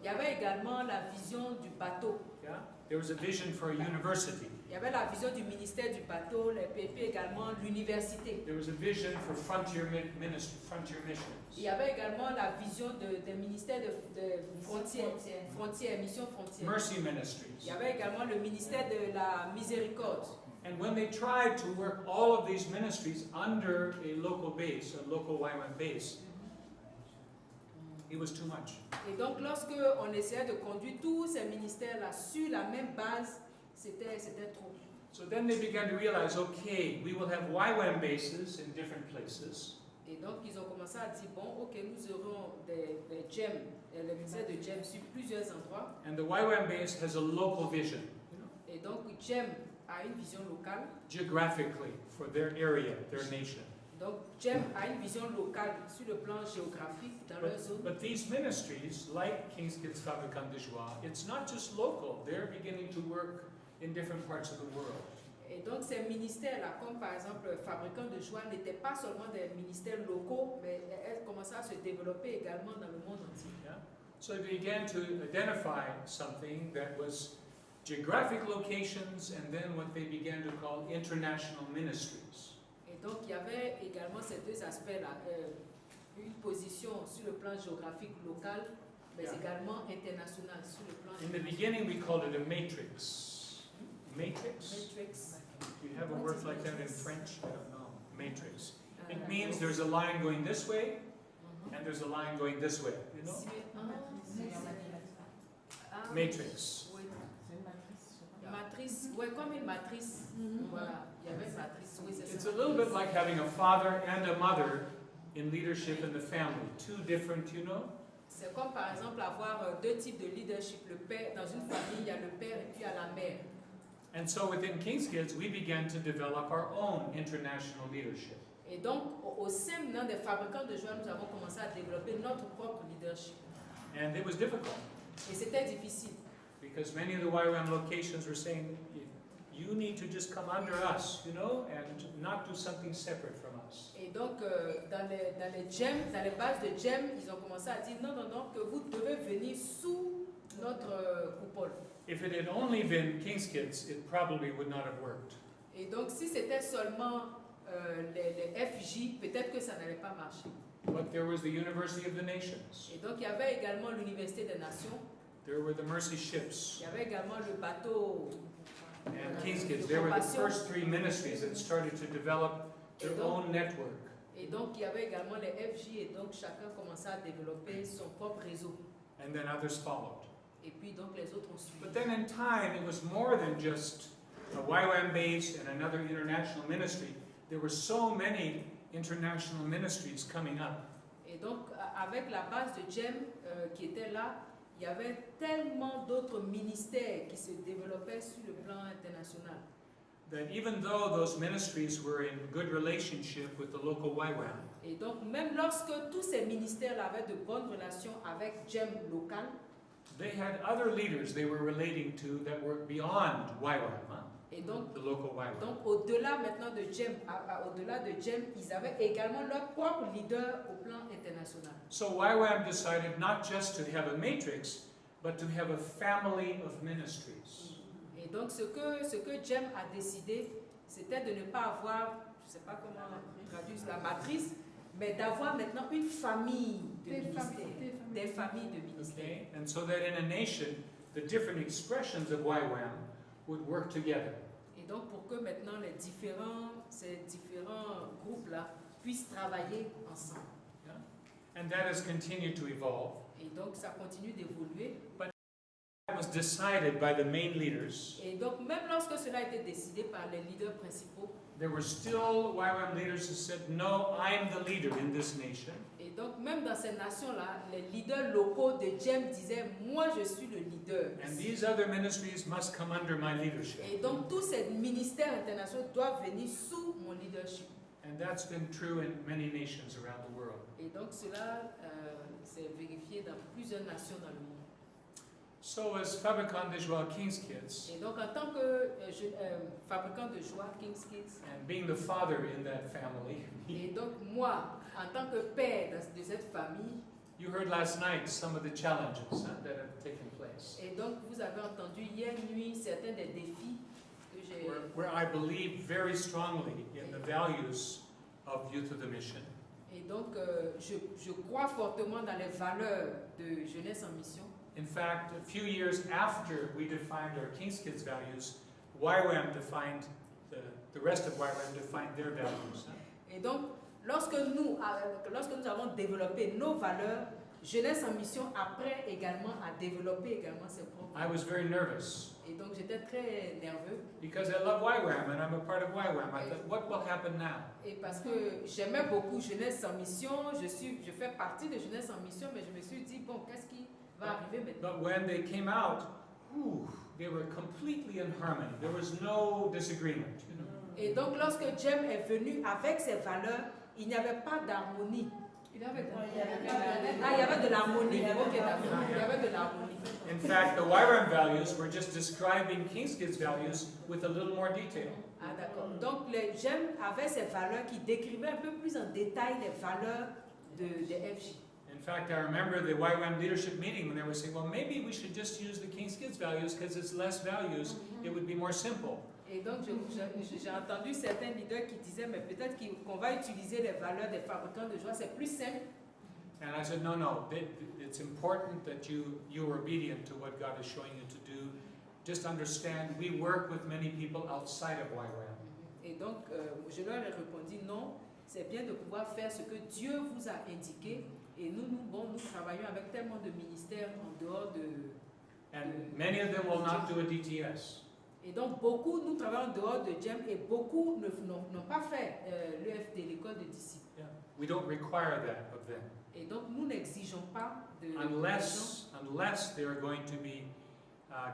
Il y avait également la vision du bateau. Yeah? There was a vision for a university. Il y avait la vision du ministère du bateau, les PP également, l'université. There was a vision for frontier ministry, frontier missions. Il y avait également la vision des ministères de frontières, mission frontières. Mercy Il ministries. y avait également le ministère de la miséricorde. And when they tried to work all of these ministries under a local base, a local YWAM base, it was too much. Et donc lorsque on essayait de conduire tous ces ministères-là sur la même base, c'était trop. So then they began to realize, okay, we will have YWAM bases in different places. Et donc ils ont commencé à dire, bon, ok, nous aurons des GEM, le ministère de GEM sur plusieurs endroits. And the YWAM base has a local vision, Et donc GEM a une vision locale. geographically, for their area, their nation. Donc GEM a une vision locale sur le plan géographique dans leur zone. But these ministries, like King's Kids Fabricant de Joie, it's not just local. They're beginning to work in different parts of the world. Et donc ces ministères-là, comme par exemple Fabricants de joie, n'étaient pas seulement des ministères locaux, mais elles commençaient à se développer également dans le monde entier. Yeah? So they began to identify something that was geographic locations and then what they began to call international ministries. Et donc il y avait également ces deux aspects-là, une position sur le plan géographique local, mais Yeah. également international sur le plan In the beginning, we called it a matrix. Matrix? matrix. Do you have a What word is like that in matrix? French? I don't know. Matrix. It Euh, means there's a line going this way mhm. and there's a line going this way. You know? Ah, Matrix. oui. Matrice, ouais, comme une matrice. Voilà, il y avait une matrice, oui, c'est It's ça. a little bit like having a father and a mother in leadership in the family. Two different, C'est comme par exemple avoir deux types de leadership. Le père, dans une famille, il y a le père et puis il y a la mère. And so within King's Kids, we began to develop our own international leadership. Et donc, au sein maintenant des fabricants de joie, nous avons commencé à développer notre propre leadership. And it was difficult Et c'était difficile. because many of the YWAM locations were saying, you need to just come under us, and not do something separate from us. Et donc, dans les GEM, dans les bases de GEM, ils ont commencé à dire non, que vous devez venir sous notre coupole. If it had only been King's Kids, it probably would not have worked. Et donc, si c'était seulement les FJ, peut-être que ça n'allait pas marcher. But there was the University of the Nations. Et donc, il y avait également l'Université des Nations. There were the Mercy ships. Il y avait également le bateau. And King's Kids, they were the first three ministries that started to develop their own network. Et donc, il y avait également les FJ, et donc chacun commençait à développer son propre réseau. And then others followed. Et puis, donc, les autres ont suivi. But then in time, it was more than just a YWAM base and another international ministry. There were so many international ministries coming up. Et donc, avec la base de GEM qui était là, il y avait tellement d'autres ministères qui se développaient sur le plan international. That even though those ministries were in good relationship with the local YWAM, Et donc, même lorsque tous ces ministères avaient de bonnes relations avec GEM local, they had other leaders they were relating to that were beyond YWAM, et donc, the local YWAM. donc au-delà maintenant de GEM, au-delà de GEM, ils avaient également leur propre leader au plan international. So YWAM decided not just to have a matrix, but to have a family of ministries. Et donc, ce que GEM a décidé, c'était de ne pas avoir, je ne sais pas comment traduire la matrice, mais d'avoir maintenant une famille de ministères, des familles de ministères. Okay? And so that in a nation, the different expressions of YWAM would work together. Et donc, pour que maintenant ces différents groupes-là puissent travailler ensemble. Yeah? And that has continued to evolve. Et donc, ça continue d'évoluer. It was decided by the main leaders. Et donc, même lorsque cela a été décidé par les leaders principaux, There were still YWAM leaders who said, no, I'm the leader in this nation. et donc même dans ces nations-là, les leaders locaux de GEM disaient, moi je suis le leader. And these other ministries must come under my leadership. Et donc tous ces ministères internationaux doivent venir sous mon leadership. And that's been true in many nations around the world. Et donc cela s'est vérifié dans plusieurs nations dans le monde. So as fabricant de joie King's Kids, Et donc en tant que fabricant de joie, King's Kids, and being the father in that family, et donc moi, en tant que père de cette famille, you heard last night some of the challenges that have taken place. et donc vous avez entendu hier nuit certains des défis que j'ai... Where I believe very strongly in the values of Youth of the Mission. Et donc je crois fortement dans les valeurs de jeunesse en mission. In fact, a few years after we defined our King's Kids values, YWAM defined, the rest of YWAM defined their values. Et donc, lorsque nous avons développé nos valeurs, jeunesse en mission après également a développé également ses propres. I was very nervous Et donc j'étais très nerveux. because I love YWAM and I'm a part of YWAM. I thought, what will happen now? Et parce que j'aimais beaucoup jeunesse en mission, je fais partie de jeunesse en mission, mais je me suis dit, bon, qu'est-ce qui va arriver maintenant? But when they came out, they were completely in harmony. There was no disagreement. You know? Et donc lorsque GEM est venu avec ses valeurs, il n'y avait pas d'harmonie. Il y avait quoi? Ah, il y avait de l'harmonie. Ok, d'accord. Il y avait de l'harmonie. In fact, the YWAM values were just describing King's Kids values with a little more detail. Ah, d'accord. Donc les GEM avaient ces valeurs qui décrivaient un peu plus en détail les valeurs des FJ. In fact, I remember the YWAM leadership meeting when they were saying, well, maybe we should just use the King's Kids values because it's less values, it would be more simple. Et donc, j'ai entendu certains leaders qui disaient, mais peut-être qu'on va utiliser les valeurs des fabricants de joie, c'est plus simple. And I said, no, it's important that you are obedient to what God is showing you to do. Just understand, we work with many people outside of YWAM. Et donc, je leur ai répondu, non, c'est bien de pouvoir faire ce que Dieu vous a indiqué. Et nous travaillons avec tellement de ministères en dehors de... And many of them will not do a DTS. Et donc, beaucoup, nous travaillons en dehors de GEM et beaucoup n'ont pas fait l'EFD, l'école de disciples. Yeah. We don't require that of them. Et donc, nous n'exigeons pas de... Unless they are going to be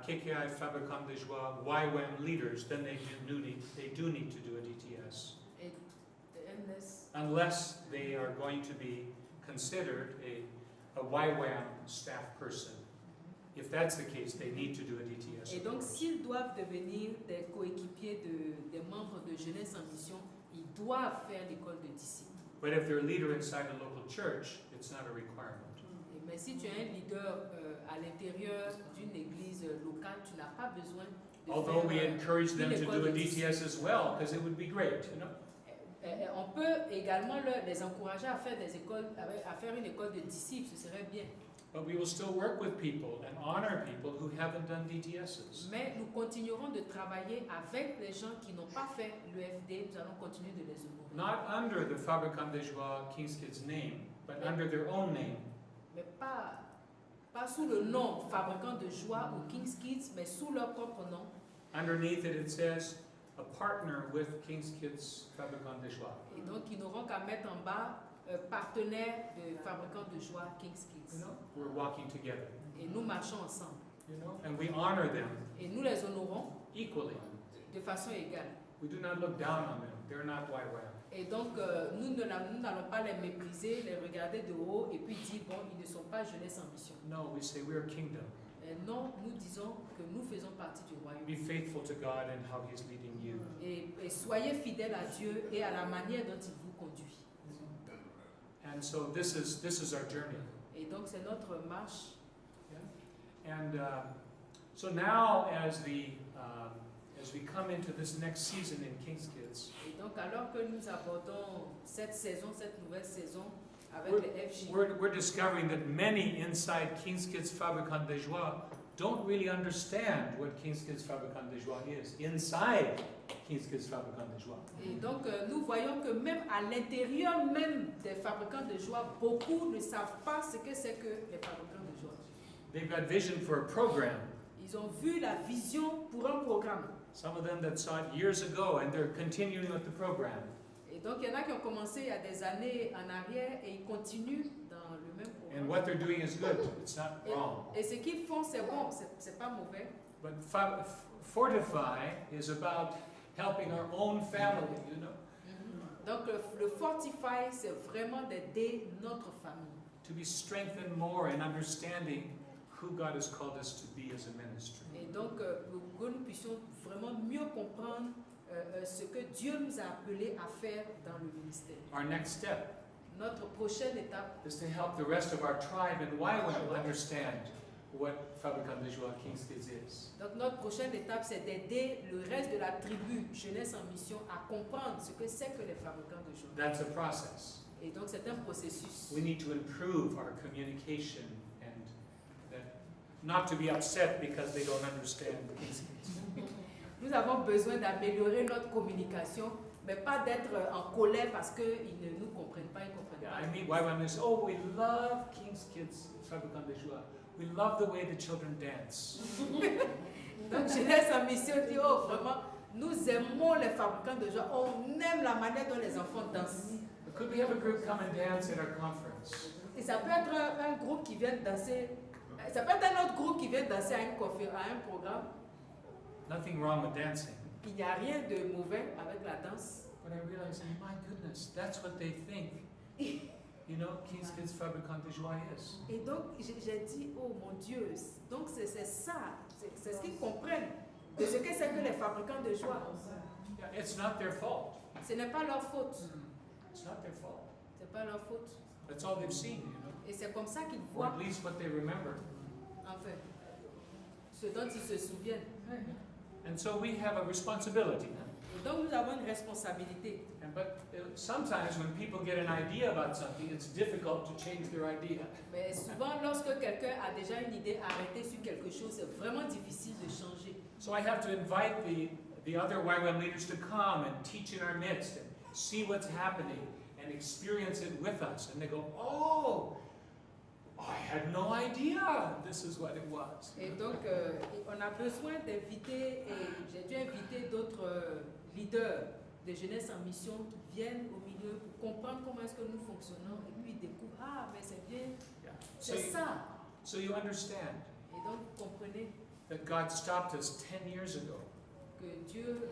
KKI Fabricant de Joie YWAM leaders, then they do need to do a DTS. Unless they are going to be considered a YWAM staff person. If that's the case, they need to do a DTS. Et donc, s'ils doivent devenir des coéquipiers des membres de jeunesse en mission, ils doivent faire l'école de disciples. But if they're a leader inside a local church, it's not a requirement. Mais si tu es un leader à l'intérieur d'une église locale, tu n'as pas besoin de Although we faire encourage them to l'école do a de disciples. DTS as well, because it would be great, you know. On peut également les encourager à faire des écoles, à faire une école de disciples, ce serait bien. But we will still work with people and honor people who haven't done DTSs. Mais nous continuerons de travailler avec les gens qui n'ont pas fait l'EFD. Nous allons continuer de les honorer. Not under the Fabricant des Joies King's Kids name, but under their own name. Mais pas sous le nom Fabricant de joie ou King's Kids, mais sous leur propre nom. Underneath it, it says, a partner with King's Kids Fabricant des Joies. Et donc, ils n'auront qu'à mettre en bas partenaire de Fabricant de joie King's Kids. You know, we're walking together. Et nous marchons ensemble. You know, and we honor them Et nous les honorons equally. de façon égale. We do not look down on them. They're not YWAM. Et donc, nous n'allons pas les mépriser, les regarder de haut et puis dire, bon, ils ne sont pas jeunesse en mission. No, we say we're kingdom. Et non, nous disons que nous faisons partie du royaume. Be faithful to God and how He's leading you. Et soyez fidèles à Dieu et à la manière dont il vous conduit. And so this is our journey. Et donc, c'est notre marche. And so now, as we come into this next season in King's Kids, Et donc, alors que nous abordons cette saison, cette nouvelle saison avec les FJ, we're discovering that many inside King's Kids Fabricant des Joies don't really understand what King's Kids Fabricant des Joies is inside King's Kids Fabricant des Joies. Et donc, nous voyons que même à l'intérieur même des fabricants de joie, beaucoup ne savent pas ce que c'est que les fabricants de joie. They've got vision for a program. Ils ont vu la vision pour un programme. Some of them that saw it years ago, and they're continuing with the program. Et donc, il y en a qui ont commencé il y a des années en arrière et ils continuent dans le même programme. And what they're doing is good. It's not wrong. Et ce qu'ils font, c'est bon, c'est pas mauvais. But Fortify is about helping our own family, you know, Donc, le Fortify, c'est vraiment d'aider notre famille. to be strengthened more in understanding who God has called us to be as a ministry. Et donc, pour que nous puissions vraiment mieux comprendre ce que Dieu nous a appelés à faire dans le ministère. Our next step Notre prochaine étape, is to help the rest of our tribe in YWAM understand what Fabricant des Joies King's Kids is. donc notre prochaine étape, c'est d'aider le reste de la tribu Jeunesse en Mission à comprendre ce que c'est que les fabricants de joie. That's a process. Et donc, c'est un processus. We need to improve our communication and not to be upset because they don't understand King's Kids. Nous avons besoin d'améliorer notre communication, mais pas d'être en colère parce qu'ils ne nous comprennent pas, ils ne comprennent Yeah, pas. I mean, YWAM is, oh, we love King's Kids Fabricant des Joies. We love the way the children dance. Donc, Jeunesse en Mission dit, oh, vraiment, nous aimons les fabricants de joie, on aime la manière dont les enfants dansent. But could we have a group come and dance at our conference? Et ça peut être un groupe qui vient danser, ça peut être un autre groupe qui vient danser à une conférence, à un programme. Nothing wrong with dancing. Il n'y a rien de mauvais avec la danse. But I realized, oh my goodness, that's what they think. You know, King's Kids Fabricant des Joies is. Et donc, j'ai dit, oh mon Dieu, donc c'est ça, c'est ce qu'ils comprennent de ce que c'est que les fabricants de joie. Yeah, it's not their fault. Ce n'est pas leur faute. It's not their fault. C'est pas leur faute. That's all they've seen, you know. Et c'est comme ça qu'ils Or voient, at least what they remember. enfin, ce dont ils se souviennent. And so we have a responsibility. Et donc, nous avons une responsabilité. But sometimes when people get an idea about something, it's difficult to change their idea. Mais souvent, lorsque quelqu'un a déjà une idée arrêtée sur quelque chose, c'est vraiment difficile de changer. So I have to invite the other YWAM leaders to come and teach in our midst and see what's happening and experience it with us. And they go, oh, I had no idea this is what it was. Et donc, on a besoin d'inviter, et j'ai dû inviter d'autres leaders de jeunesse en mission qui viennent au milieu pour comprendre comment est-ce que nous fonctionnons et puis ils découvrent, ah, mais c'est bien, Yeah. c'est ça. So you understand Et donc, vous comprenez that God stopped us 10 years ago. que Dieu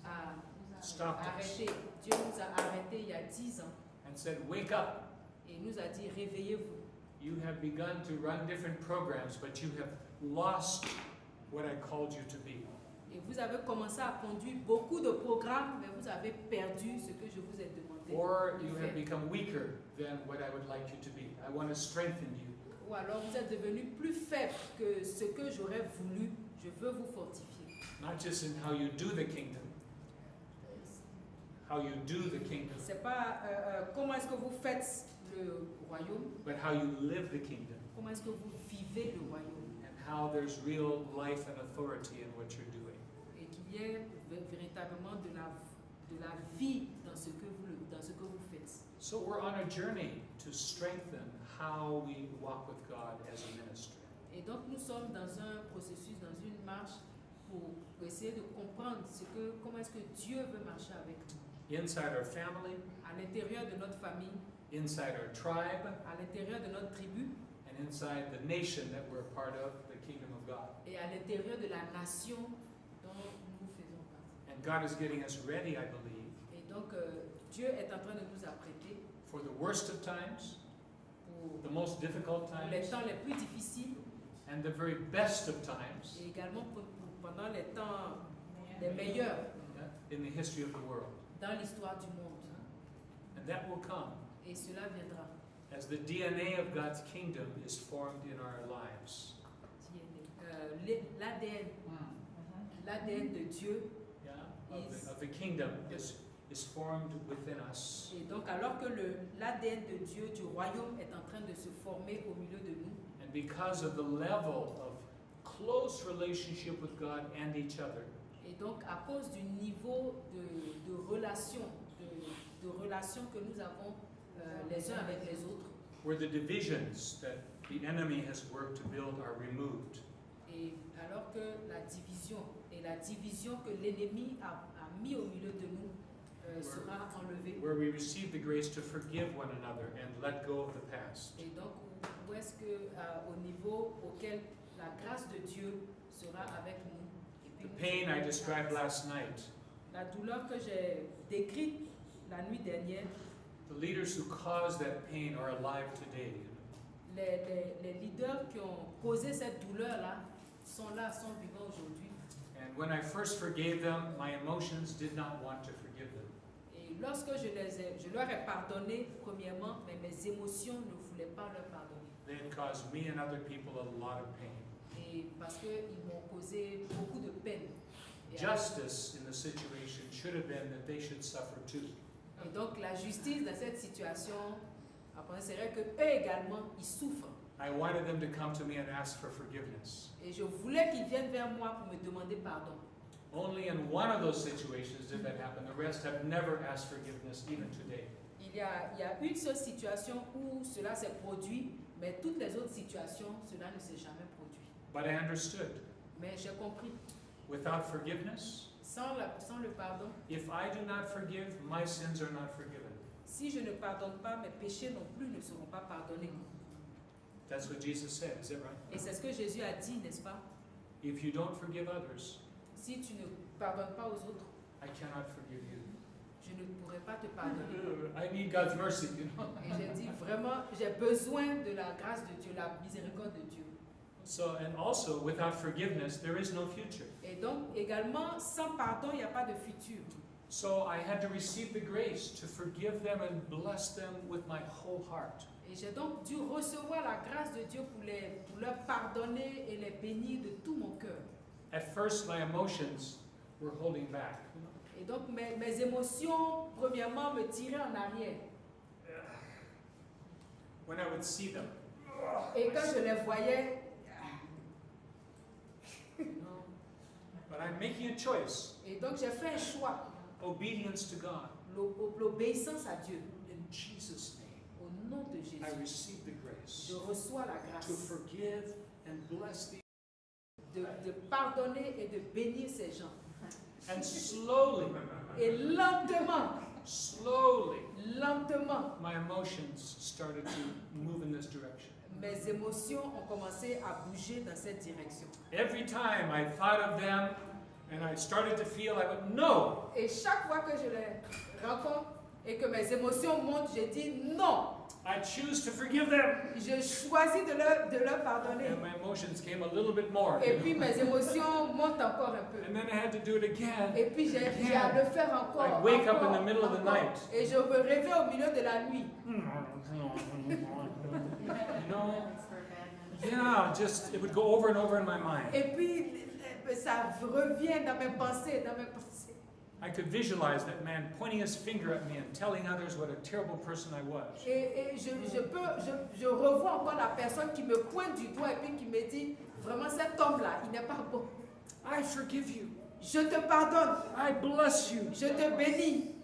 a Stopped us arrêté, Dieu nous a arrêtés il y a 10 ans and said, wake up. et nous a dit, réveillez-vous. You have begun to run different programs, but you have lost what I called you to be. Et vous avez commencé à conduire beaucoup de programmes, mais vous avez perdu ce que je vous ai demandé. Or you de have faire. become weaker than what I would like you to be. I want to strengthen you. Ou alors vous êtes devenu plus faible que ce que j'aurais voulu. Je veux vous fortifier. Not just in how you do the kingdom, how you do the kingdom, C'est pas comment est-ce que vous faites le royaume, but how you live the kingdom. comment est-ce que vous vivez le royaume. and how there's real life and authority in what you're doing. Et qu'il y ait véritablement de la vie dans ce que vous faites. So we're on a journey to strengthen how we walk with God as a ministry. Et donc nous sommes dans un processus, dans une marche pour essayer de comprendre comment est-ce que Dieu veut marcher avec nous. Inside our family, À l'intérieur de notre famille, inside our tribe, à l'intérieur de notre tribu and inside the nation that we're a part of, the kingdom of God. et à l'intérieur de la nation dont nous faisons partie. And God is getting us ready, I believe, Et donc Dieu est en train de nous apprêter for the worst of times, pour the most difficult les times, temps les plus difficiles and the very best of times et également pendant les temps les meilleurs in the history of the world. dans l'histoire du monde. And that will come Et cela viendra. as the DNA of God's kingdom is formed in our lives. L'ADN de Dieu. Yeah? Of the kingdom is formed within us. Et donc alors que l'ADN de Dieu, du royaume, est en train de se former au milieu de nous, And because of the level of close relationship with God and each other, et donc à cause du niveau de relation, de relation que nous avons les uns avec les autres, where the divisions that the enemy has worked to build are removed, et alors que la division que l'ennemi a mis au milieu de nous sera enlevée. where we receive the grace to forgive one another and let go of the past. Et donc où est-ce que au niveau auquel la grâce de Dieu sera avec nous. Et puis The pain I described last night, la douleur que j'ai décrite la nuit dernière, the leaders who caused that pain are alive today. les leaders qui ont causé cette douleur-là sont vivants aujourd'hui. And when I first forgave them, my emotions did not want to forgive them. Et lorsque je leur ai pardonné, premièrement, mais mes émotions ne voulaient pas leur pardonner. They had caused me and other people a lot of pain. Et parce qu'ils m'ont causé beaucoup de peine. Justice in the situation should have been that they should suffer too. Et donc la justice dans cette situation, après serait que eux également, ils souffrent. I wanted them to come to me and ask for forgiveness. Et je voulais qu'ils viennent vers moi pour me demander pardon. Only in one of those situations did that happen. The rest have never asked forgiveness, even today. Il y a une seule situation où cela s'est produit, mais toutes les autres situations, cela ne s'est jamais produit. But I understood. Mais j'ai compris, Without forgiveness, sans le pardon, if I do not forgive, my sins are not forgiven. si je ne pardonne pas, mes péchés non plus ne seront pas pardonnés. That's what Jesus said, is that right? Et c'est ce que Jésus a dit, n'est-ce pas? If you don't forgive others, Si tu ne pardonnes pas aux autres, I cannot forgive you. je ne pourrai pas te pardonner. I need God's mercy, you know. Et j'ai dit vraiment, j'ai besoin de la grâce de Dieu, la miséricorde de Dieu. So, and also, without forgiveness, there is no future. Et donc, également, sans pardon, il n'y a pas de futur. So I had to receive the grace to forgive them and bless them with my whole heart. Et j'ai donc dû recevoir la grâce de Dieu pour leur pardonner et les bénir de tout mon cœur. At first, my emotions were holding back. Et donc, mes émotions, premièrement, me tiraient en arrière. When I would see them, Et quand je les voyais, but I'm making a choice. et donc j'ai fait un choix, Obedience to God. l'obéissance à Dieu. In Jesus' name, Au nom de Jésus, I receive the grace je reçois la to grâce forgive and bless the. de pardonner et de bénir ces gens. And slowly, Et lentement, my emotions started to move in this direction. mes émotions ont commencé à bouger dans cette direction. Every time I thought of them and I started to feel, I went, no, Et chaque fois que je les rencontre et que mes émotions montent, je dis non. I choose to forgive them. Je choisis de leur pardonner. And my emotions came a little bit more. Et puis mes émotions montent encore un peu. And then I had to do it again. Et puis j'ai à le faire encore. I'd wake up in encore, the middle of the encore. night. Et je me réveille au milieu de la nuit. You know, yeah, just it would go over and over in my mind. Et puis ça revient dans mes pensées, I could visualize that man pointing his finger at me and telling others what a terrible person I was. Et je revois encore la personne qui me pointe du doigt et puis qui me dit, vraiment cet homme-là, il n'est pas bon. I forgive you. Je te pardonne. I bless you. Je te bénis.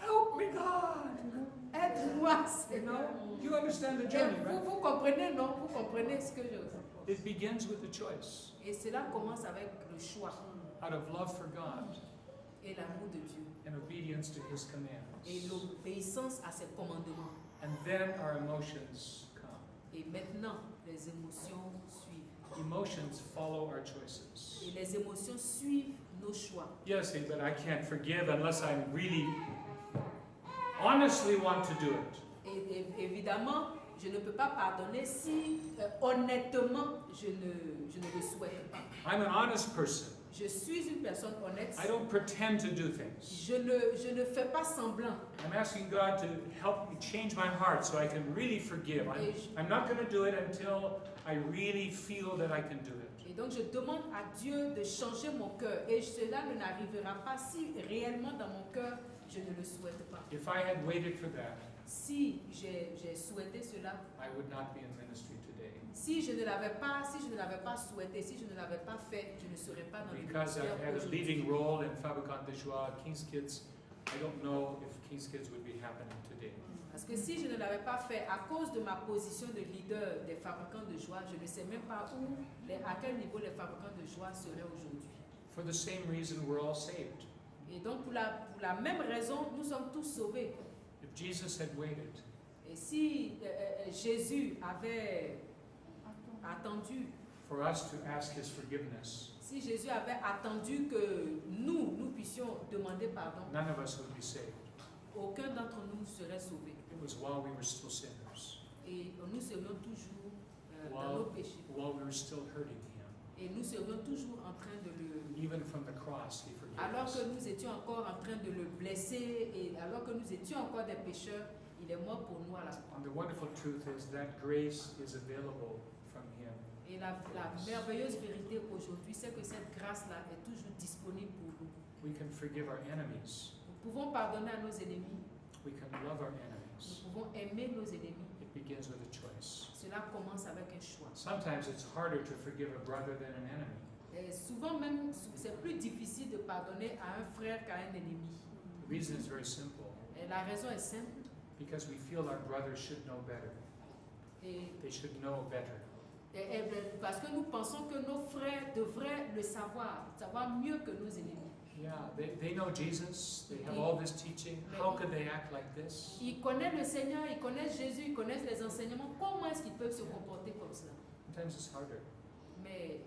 Help me, God. Aide-moi, Seigneur. You understand the Et journey, right? vous comprenez, non? Vous comprenez ce que je... It begins with the choice. Et cela commence avec le choix Out of love for God et l'amour de Dieu and obedience to His et commands. l'obéissance à ses commandements. And then our emotions come. Et maintenant, les émotions suivent. Emotions follow our choices. Et les émotions suivent nos choix. Yes, but I can't forgive unless I really honestly want to do it. Et évidemment, je ne peux pas pardonner si honnêtement je ne le souhaite pas. I'm an honest person. Je suis une personne honnête. I don't pretend to do things. Je ne fais pas semblant. I'm asking God to help me change my heart so I can really forgive. I'm not going to do it until I really feel that I can do it. Et donc je demande à Dieu de changer mon cœur. Et cela ne n'arrivera pas si réellement dans mon cœur je ne le souhaite pas. If I had waited for that, Si j'ai souhaité cela, I would not be in ministry today. si je ne l'avais pas souhaité, si je ne l'avais pas fait, je ne serais pas dans le Because I ministère had a aujourd'hui. leading role in Fabricant de Joie, King's Kids, I don't know if King's Kids would be happening today. Parce que si je ne l'avais pas fait, à cause de ma position de leader des fabricants de joie, je ne sais même pas à quel niveau les fabricants de joie seraient aujourd'hui. For the same reason, we're all saved. Et donc pour la même raison, nous sommes tous sauvés. If Jesus had waited, Et si Jésus avait attendu, for us to ask His forgiveness, si Jésus avait attendu que nous puissions demander pardon, none of us would be saved. aucun d'entre nous serait sauvé. It was while we were still sinners, Et nous serions toujours dans nos péchés. while we were still hurting Him. Et nous serions toujours en train de le... Even from the cross, He forgave Alors us. que nous étions encore en train de le blesser et alors que nous étions encore des pécheurs, il est mort pour nous à la croix. And the wonderful truth is that grace is available from Him. Et la merveilleuse vérité aujourd'hui, c'est que cette grâce-là est toujours disponible pour nous. We can forgive our enemies. Nous pouvons pardonner à nos ennemis. We can love our Nous enemies. pouvons aimer nos ennemis. It begins with a choice. Cela commence avec un choix. Sometimes it's harder to forgive a brother than an enemy. Et souvent même, c'est plus difficile de pardonner à un frère qu'à un ennemi. The reason is very simple. Et la raison est simple. Because we feel our brothers should know better. Et They should know better. parce que nous pensons que nos frères devraient le savoir mieux que nos ennemis. Yeah, they know Jesus. They have all this teaching. How could they act like this? Ils connaissent le Seigneur, ils connaissent Jésus, ils connaissent les enseignements. Comment est-ce qu'ils peuvent se comporter comme cela? Sometimes it's harder. Mais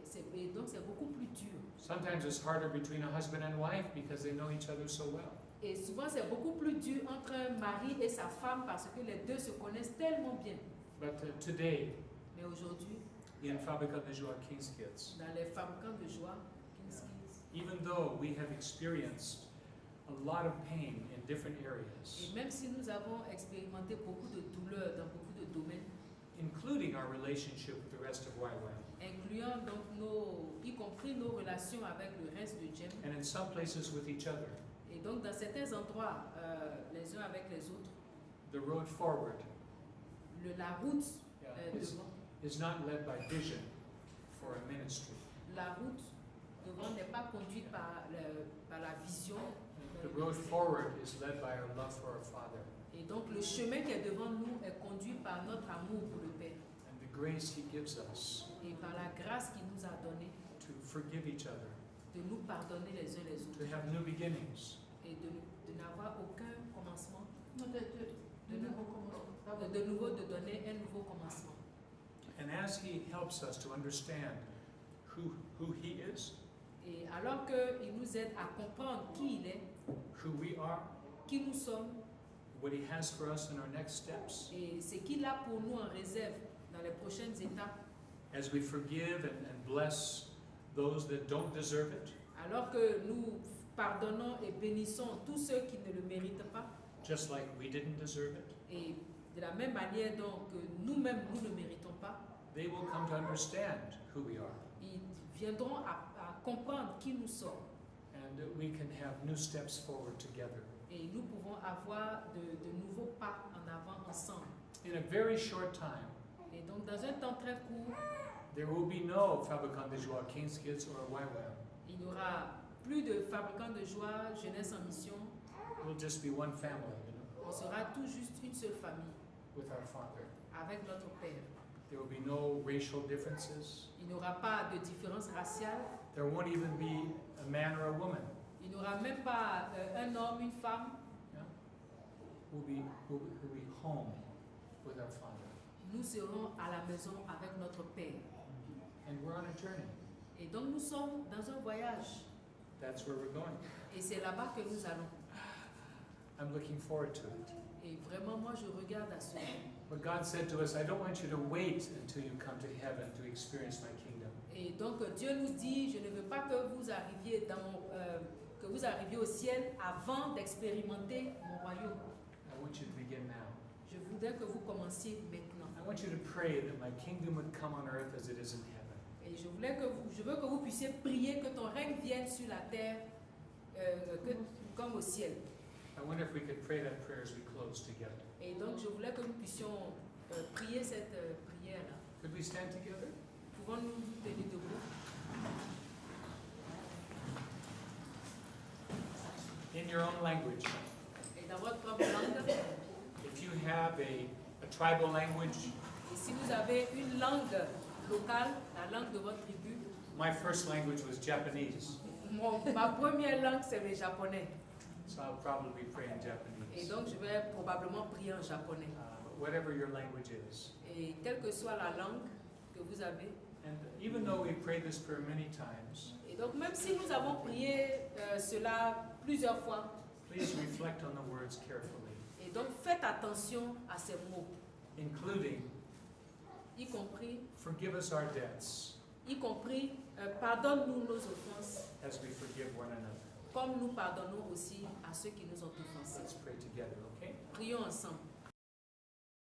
donc c'est beaucoup plus dur. Sometimes it's harder between a husband and wife because they know each other so well. Et souvent c'est beaucoup plus dur entre un mari et sa femme parce que les deux se connaissent tellement bien. But today, Mais aujourd'hui, in Fabricant de Joie King's Kids, dans les fabricants de joie, King's Kids, even though we have experienced a lot of pain in different et areas, même si nous avons expérimenté beaucoup de douleurs dans beaucoup de domaines, including our relationship with the rest of YWAM, incluant donc y compris nos relations avec le reste de GEM, and in some places with each other, et donc dans certains endroits, les uns avec les autres, the road forward la route devant, is not led by vision for a ministry. la route devant n'est pas conduite par la vision. The road forward is led by our love for our Father Et donc le chemin qui est devant nous est conduit par notre amour pour le Père and the grace He gives us et par la grâce qu'il nous a donnée to forgive each other, de nous pardonner les uns les autres to have new beginnings. et de n'avoir aucun commencement, De de nouveau de donner un nouveau commencement. And as He helps us to understand who He is, Et alors qu'il nous aide à comprendre qui il est, who we are, qui nous sommes what He has for us in our next steps, et ce qu'il a pour nous en réserve dans les prochaines étapes, as we forgive and bless those that don't deserve it, alors que nous pardonnons et bénissons tous ceux qui ne le méritent pas, just like we didn't deserve it, et de la même manière donc que nous-mêmes nous ne méritons pas, they will come to understand who we are. ils viendront à comprendre qui nous sommes. and that we can have new steps forward together. Et nous pouvons avoir de nouveaux pas en avant ensemble. In a very short time, Et donc, dans un temps très court, there will be no fabricant de joie King's Kids or YWAM. il n'y aura plus de fabricants de joie, jeunesse en mission. It will just be one family, On sera tout juste une seule famille with our Father. avec notre Père. There will be no racial differences. Il n'y aura pas de différence raciale. There won't even be a man or a woman. Il n'y aura même pas un homme, une femme. We'll be home with our Father. Nous serons à la maison avec notre Père. And we're on a journey. Et donc nous sommes dans un voyage. That's where we're going. Et c'est là-bas que nous allons. I'm looking forward to it. Et vraiment, moi, je regarde à cela. But God said to us, I don't want you to wait until you come to heaven to experience my kingdom. Et donc Dieu nous dit, je ne veux pas que vous arriviez que vous arriviez au ciel avant d'expérimenter mon royaume. I want you to begin now. Je voudrais que vous commenciez maintenant. I want you to pray that my kingdom would come on earth as it is in heaven. Et je veux que vous puissiez prier que ton règne vienne sur la terre comme au ciel. I wonder if we could pray that prayer as we close together. Et donc je voulais que nous puissions prier cette prière-là. Could we stand together? Pouvons-nous nous tenir debout? In your own language. Et dans votre propre langue. If you have a tribal language, Et si vous avez une langue locale, la langue de votre tribu. my first language was Japanese, Ma première langue, c'est le japonais. so I'll probably pray in Et Japanese. donc, je vais probablement prier en japonais. But whatever your language is. Et quelle que soit la langue que vous avez. And even though we prayed this prayer many times, Et donc, même si nous avons prié cela plusieurs fois, please reflect on the words carefully, et donc faites attention à ces mots, including, y compris, forgive us our debts pardonne-nous nos offenses, as we forgive one another. comme nous pardonnons aussi à ceux qui nous ont offensés. Let's pray together, okay? Prions ensemble.